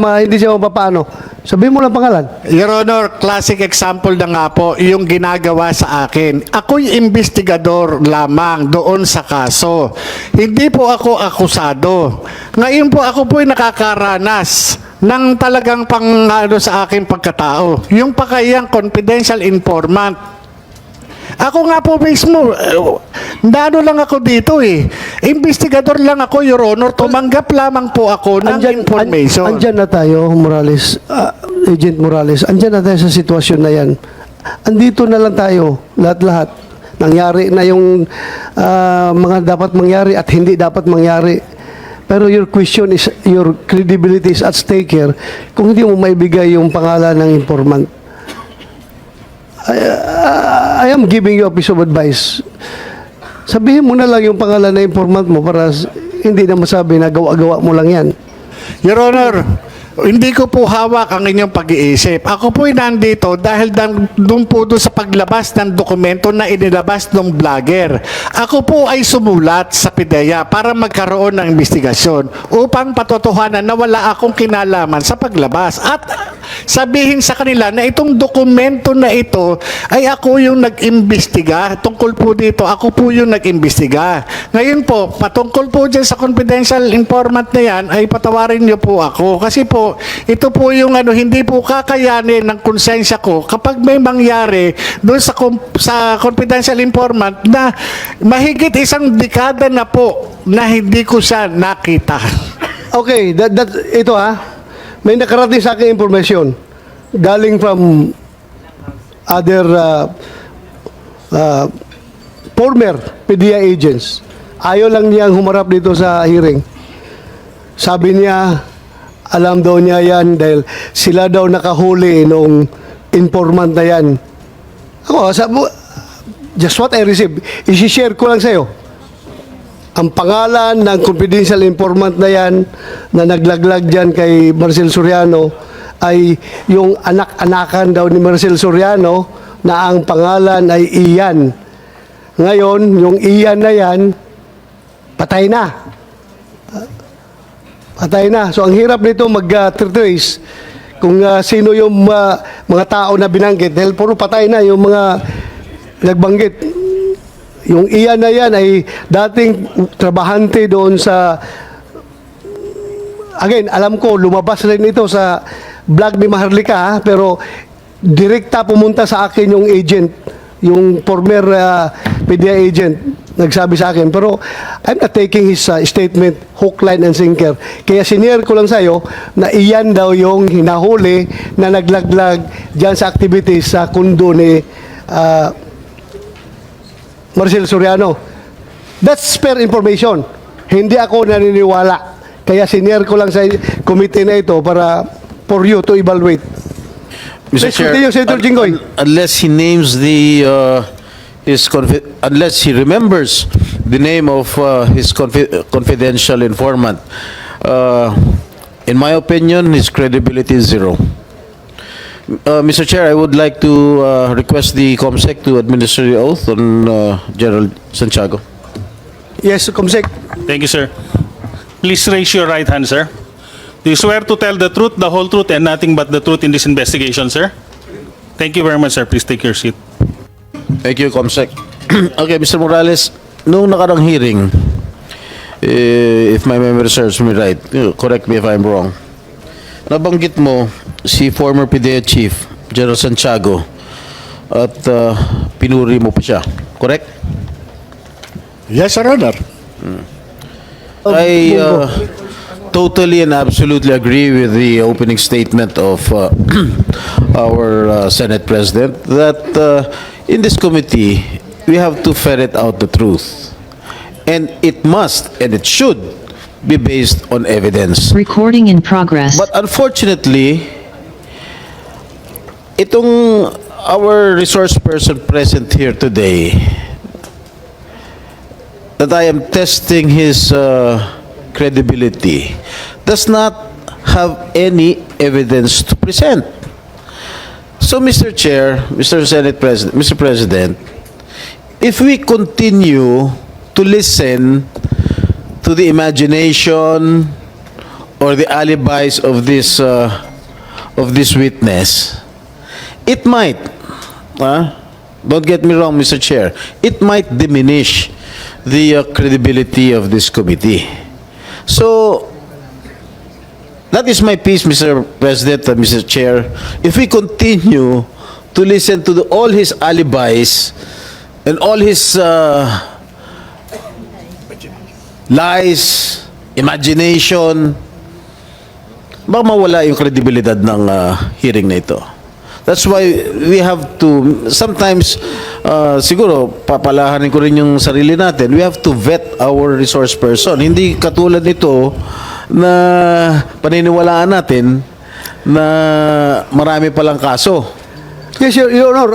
mapapano. Sabihin mo lang pangalan. Your Honor, classic example na nga po yung ginagawa sa akin. Ako'y investigador lamang doon sa kaso. Hindi po ako akusado. Ngayon po ako po'y nakakaranas ng talagang pangano sa aking pagkatao. Yung pakayang confidential informant. Ako nga po mismo, nano lang ako dito eh. Investigador lang ako, Your Honor. Tumanggap lamang po ako ng information. Andyan na tayo, Morales. Agent Morales. Andyan na tayo sa sitwasyon na yan. Andito na lang tayo, lahat-lahat. Nangyari na yung mga dapat mangyari at hindi dapat mangyari. Pero your question is, your credibility is at stake here kung hindi mo maibigay yung pangalan ng informant. I am giving you a piece of advice. Sabihin mo na lang yung pangalan ng informant mo para hindi na masabi na gawa-gawa mo lang yan. Your Honor, hindi ko po hawak ang inyong pag-iisip. Ako po'y nandito dahil doon po doon sa paglabas ng dokumento na inilabas ng vlogger. Ako po ay sumulat sa PIDEA para magkaroon ng investigasyon upang patotohanan na wala akong kinalaman sa paglabas. At sabihin sa kanila na itong dokumento na ito ay ako yung nag-imbestiga. Tungkol po dito, ako po yung nag-imbestiga. Ngayon po, patungkol po dyan sa confidential informant na yan, ay patawarin niyo po ako. Kasi po, ito po yung hindi po kakayanin ng konsensya ko kapag may mangyari doon sa confidential informant na mahigit isang dekada na po na hindi ko siya nakita. Okay, ito may nakarating sa akin information galing from other former PDEA agents. Ayaw lang niyang humarap dito sa hearing. Sabi niya, alam daw niya yan dahil sila daw nakahuli nung informant na yan. Ako, just what I received, isi-share ko lang sa'yo. Ang pangalan ng confidential informant na yan na naglaglag dyan kay Marcel Soriano ay yung anak-anakan daw ni Marcel Soriano na ang pangalan ay Ian. Ngayon, yung Ian na yan, patay na. Patay na. So, ang hirap nito mag-trace kung sino yung mga tao na binanggit. Dahil puro patay na yung mga nagbanggit. Yung Ian na yan ay dating trabahante doon sa... Again, alam ko, lumabas rin ito sa vlog ni Maharlika, pero direkta pumunta sa akin yung agent, yung former PDEA agent, nagsabi sa akin. Pero I'm not taking his statement hook, line, and sinker. Kaya sinare ko lang sa'yo na iyan daw yung hinahuli na naglaglag dyan sa activities sa kundo ni Marcel Soriano. That's fair information. Hindi ako naniniwala. Kaya sinare ko lang sa committee na ito para for you to evaluate. Mr. Let's Chair, continue, Senator Jinggoy. unless he names unless he remembers the name of his confidential informant, in my opinion, his credibility is zero. Mr. Chair, I would like to request the COMSEC to administer the oath on General Santiago. Yes, Comsec. Thank you, sir. Please raise your right hand, sir. Do you swear to tell the truth, the whole truth, and nothing but the truth in this investigation, sir? Thank you very much, sir. Please take your seat. Thank you, COMSEC. Okay, Mr. Morales, noong nakarang hearing, if my memory serves me right, correct me if I'm wrong, nabanggit mo si former PDEA Chief, General Santiago, at pinuri mo pa siya. Correct? Yes, Your Honor. I totally and absolutely agree with the opening statement of our Senate President that in this committee, we have to ferret out the truth. And it must, and it should, be based on evidence. Recording in progress. But unfortunately, itong our resource person present here today, that I am testing his credibility, does not have any evidence to present. So, Mr. Chair, Mr. Senate President, Mr. President, if we continue to listen to the imagination or the alibis of this witness, it might, don't get me wrong, Mr. Chair, it might diminish the credibility of this committee. So, that is my piece, Mr. President, Mr. Chair. If we continue to listen to all his alibis and all his lies, imagination, baka mawala yung kredibilidad ng hearing na ito. That's why we have to, sometimes, siguro, papalahanin ko rin yung sarili natin, we have to vet our resource person. Hindi katulad nito na paniniwalaan natin na marami palang kaso. Yes, Your Honor,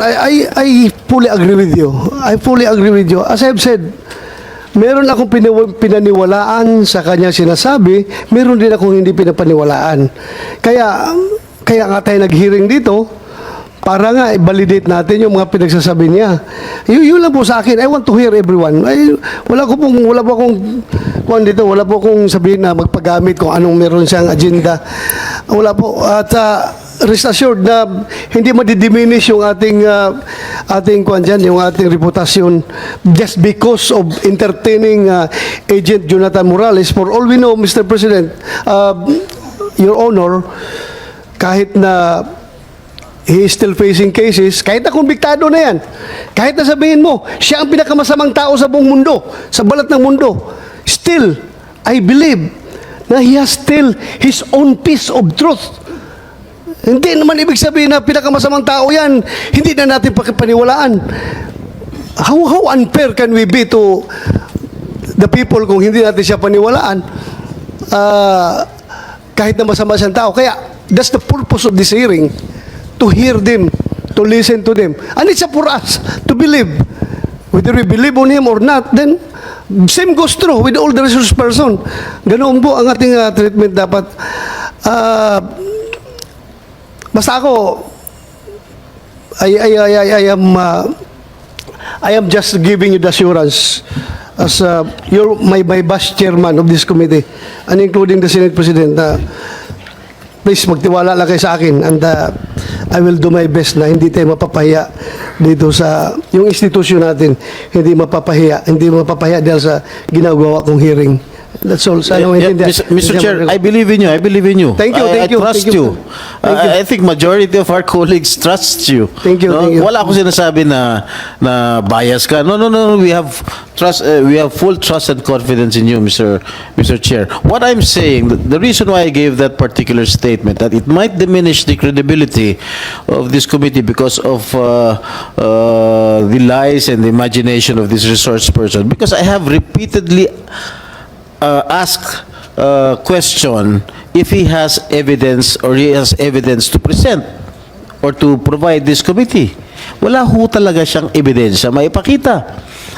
I fully agree with you. I fully agree with you. As I've said, meron akong pinaniwalaan sa kanya sinasabi, meron din akong hindi pinapaniwalaan. Kaya nga tayo nag-hearing dito, para nga i-validate natin yung mga pinagsasabi niya. Yun lang po sa akin. I want to hear everyone. Wala po akong sabihin na magpagamit kung anong meron siyang agenda. Wala po. At rest assured na hindi madidiminish yung ating kwan dyan, yung ating reputasyon just because of entertaining Agent Jonathan Morales. For all we know, Mr. President, Your Honor, kahit na he is still facing cases, kahit na konbiktado na yan, kahit na sabihin mo, siya ang pinakamasamang tao sa buong mundo, sa balat ng mundo, still, I believe na he has still his own piece of truth. Hindi naman ibig sabihin na pinakamasamang tao yan, hindi na natin paniwalaan. How unfair can we be to the people kung hindi natin siya paniwalaan? Kahit na masama siyang tao. Kaya, that's the purpose of this hearing, to hear them, to listen to them. And it's up for us to believe. Whether we believe on him or not, then same goes true with all the resource person. Ganoon po ang ating treatment dapat. Basta ako, I am just giving you the assurance as you're my vice chairman of this committee and including the Senate President na please magtiwala lang kayo sa akin and I will do my best na hindi tayo mapapahiya dito sa yung institusyon natin, hindi mapapahiya dahil sa ginagawa kong hearing. That's all. Mr. Chair, I believe in you. I believe in you. Thank you. I trust Thank you. I think majority of our colleagues trust you. Thank you. No? Thank you. Wala akong sinasabi na bias ka. No. We have trust. We have full trust and confidence in you, Mr. Chair. What I'm saying, the reason why I gave that particular statement, that it might diminish the credibility of this committee because of the lies and the imagination of this resource person, because I have repeatedly ask question if he has evidence or he has evidence to present or to provide this committee. Wala ho talaga siyang ebidensya maipakita.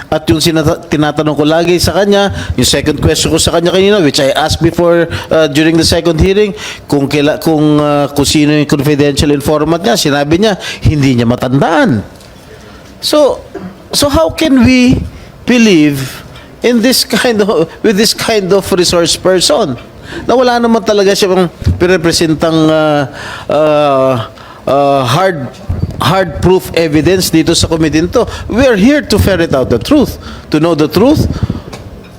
At yung tinatanong ko lagi sa kanya, yung second question ko sa kanya kanina, which I asked before during the second hearing, kung sino yung confidential informant niya, sinabi niya, hindi niya matandaan. So how can we believe in this with this kind of resource person na wala naman talaga siyang pirepresentang hard proof evidence dito sa committee nito. We are here to ferret out the truth, to know the truth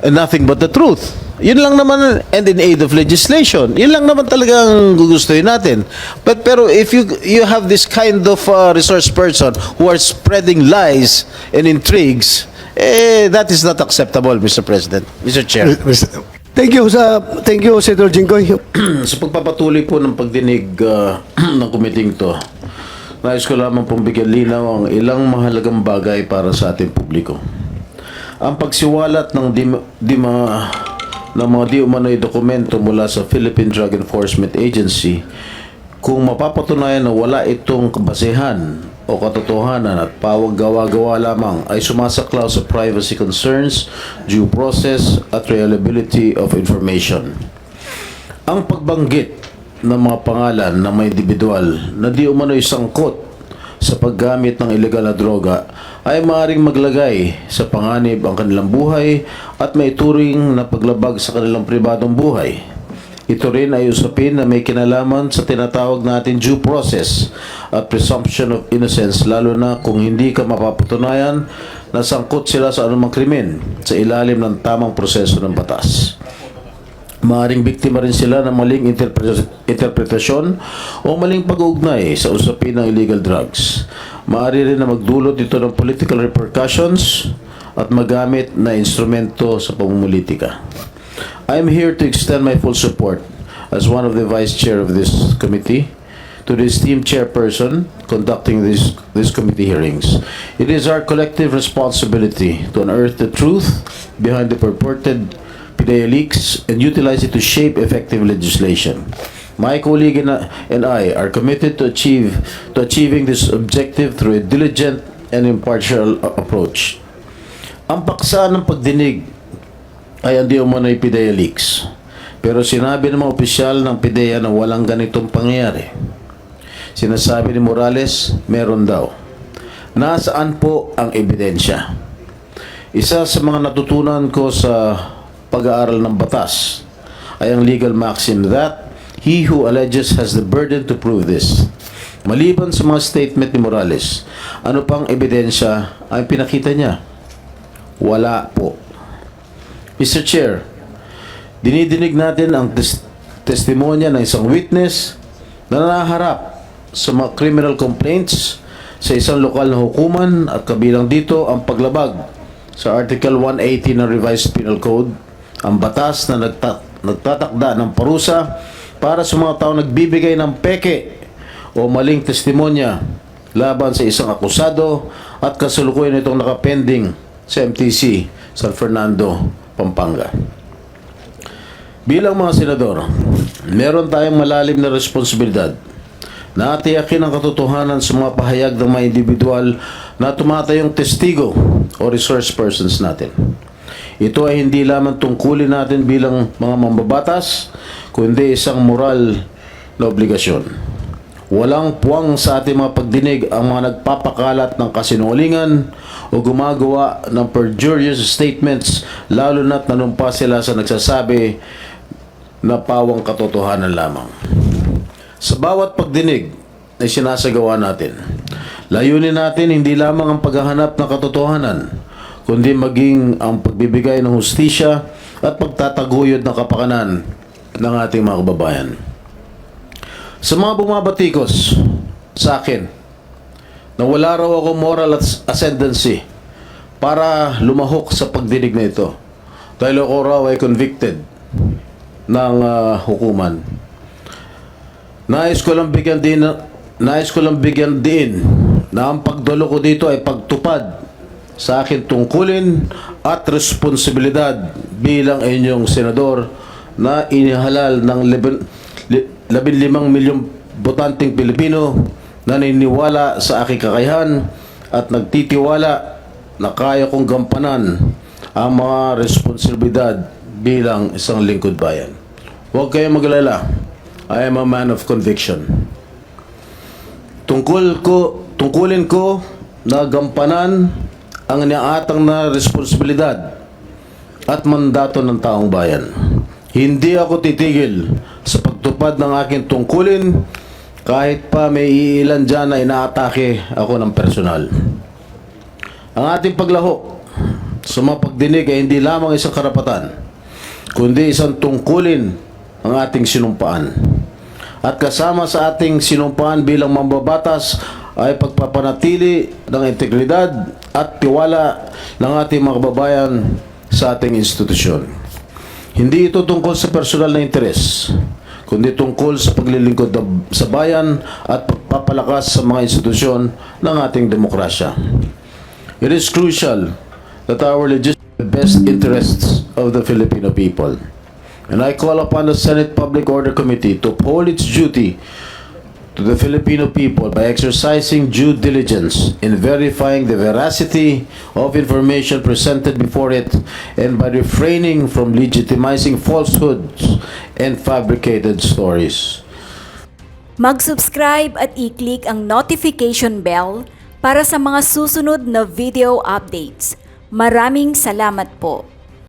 and nothing but the truth. Yun lang naman, and in aid of legislation. Yun lang naman talagang gugustuhin natin. Pero if you have this kind of resource person who are spreading lies and intrigues, that is not acceptable, Mr. President, Mr. Chair. Thank you, Senator Jinggoy. Sa pagpapatuloy po ng pagdinig ng komiting to, nais ko lamang pong bigyan linaw ang ilang mahalagang bagay para sa ating publiko. Ang pagsiwalat ng mga di umano'y dokumento mula sa Philippine Drug Enforcement Agency, kung mapapatunayan na wala itong kabasehan o katotohanan at pawag gawa-gawa lamang, ay sumasaklaw sa privacy concerns, due process at reliability of information. Ang pagbanggit ng mga pangalan ng mga individual na di umano'y sangkot sa paggamit ng ilegal na droga ay maaaring maglagay sa panganib ang kanilang buhay at may turing na paglabag sa kanilang pribadong buhay. Ito rin ay usapin na may kinalaman sa tinatawag natin due process at presumption of innocence, lalo na kung hindi ka mapapatunayan na sangkot sila sa anumang krimen sa ilalim ng tamang proseso ng batas. Maaring biktima rin sila ng maling interpretasyon o maling pag-uugnay sa usapin ng illegal drugs. Maari rin na magdulot ito ng political repercussions at magamit na instrumento sa pamumulitika. I am here to extend my full support as one of the vice chair of this committee to the esteemed chairperson conducting these committee hearings. It is our collective responsibility to unearth the truth behind the purported PDEA leaks and utilize it to shape effective legislation. My colleague and I are committed to achieving this objective through a diligent and impartial approach. Ang paksa ng pagdinig ay hindi umano'y PDEA leaks. Pero sinabi ng mga opisyal ng PDEA na walang ganitong pangyayari. Sinasabi ni Morales, meron daw. Nasaan po ang ebidensya? Isa sa mga natutunan ko sa pag-aaral ng batas ay ang legal maxim that he who alleges has the burden to prove this. Maliban sa mga statement ni Morales, ano pang ebidensya ang pinakita niya? Wala po. Mr. Chair, dinidinig natin ang testimonya ng isang witness na naharap sa mga criminal complaints sa isang lokal na hukuman at kabilang dito ang paglabag sa Article 180 ng Revised Penal Code, ang batas na nagtatakda ng parusa para sa mga tao nagbibigay ng peke o maling testimonya laban sa isang akusado at kasalukuyan itong nakapending sa MTC San Fernando, Pampanga. Bilang mga senador, meron tayong malalim na responsibilidad na tiyakin ang katotohanan sa mga pahayag ng mga individual na tumatayong testigo o resource persons natin. Ito ay hindi lamang tungkulin natin bilang mga mambabatas, kundi isang moral na obligasyon. Walang puwang sa ating mga pagdinig ang mga nagpapakalat ng kasinungalingan o gumagawa ng perjurious statements, lalo na't nanumpa sila sa nagsasabi na pawang katotohanan lamang. Sa bawat pagdinig na sinasagawa natin, layunin natin hindi lamang ang paghahanap ng katotohanan, kundi maging ang pagbibigay ng hustisya at pagtataguyod ng kapakanan ng ating mga kababayan. Sa mga bumabatikos sa akin na wala raw ako moral ascendancy para lumahok sa pagdinig na ito dahil ako raw ay convicted ng hukuman, nais ko lang bigyan din na ang pagdalo ko dito ay pagtupad sa akin tungkulin at responsibilidad bilang inyong senador na inihalal ng 15 milyong botanteng Pilipino na naniniwala sa aking kakayahan at nagtitiwala na kaya kong gampanan ang mga responsibilidad bilang isang lingkod bayan. Huwag kayong maglala. I am a man of conviction. Tungkulin ko na gampanan ang niaatang na responsibilidad at mandato ng taong bayan. Hindi ako titigil sa pagtupad ng aking tungkulin kahit pa may iilan dyan na inaatake ako ng personal. Ang ating paglahok sa mga pagdinig ay hindi lamang isang karapatan, kundi isang tungkulin ang ating sinumpaan. At kasama sa ating sinumpaan bilang mambabatas ay pagpapanatili ng integridad at tiwala ng ating mga kababayan sa ating institusyon. Hindi ito tungkol sa personal na interes, kundi tungkol sa paglilingkod sa bayan at pagpapalakas sa mga institusyon ng ating demokrasya. It is crucial that our legislate best interests of the Filipino people. And I call upon the Senate Public Order Committee to uphold its duty to the Filipino people by exercising due diligence in verifying the veracity of information presented before it and by refraining from legitimizing falsehoods and fabricated stories. Mag-subscribe at i-click ang notification bell para sa mga susunod na video updates. Maraming salamat po.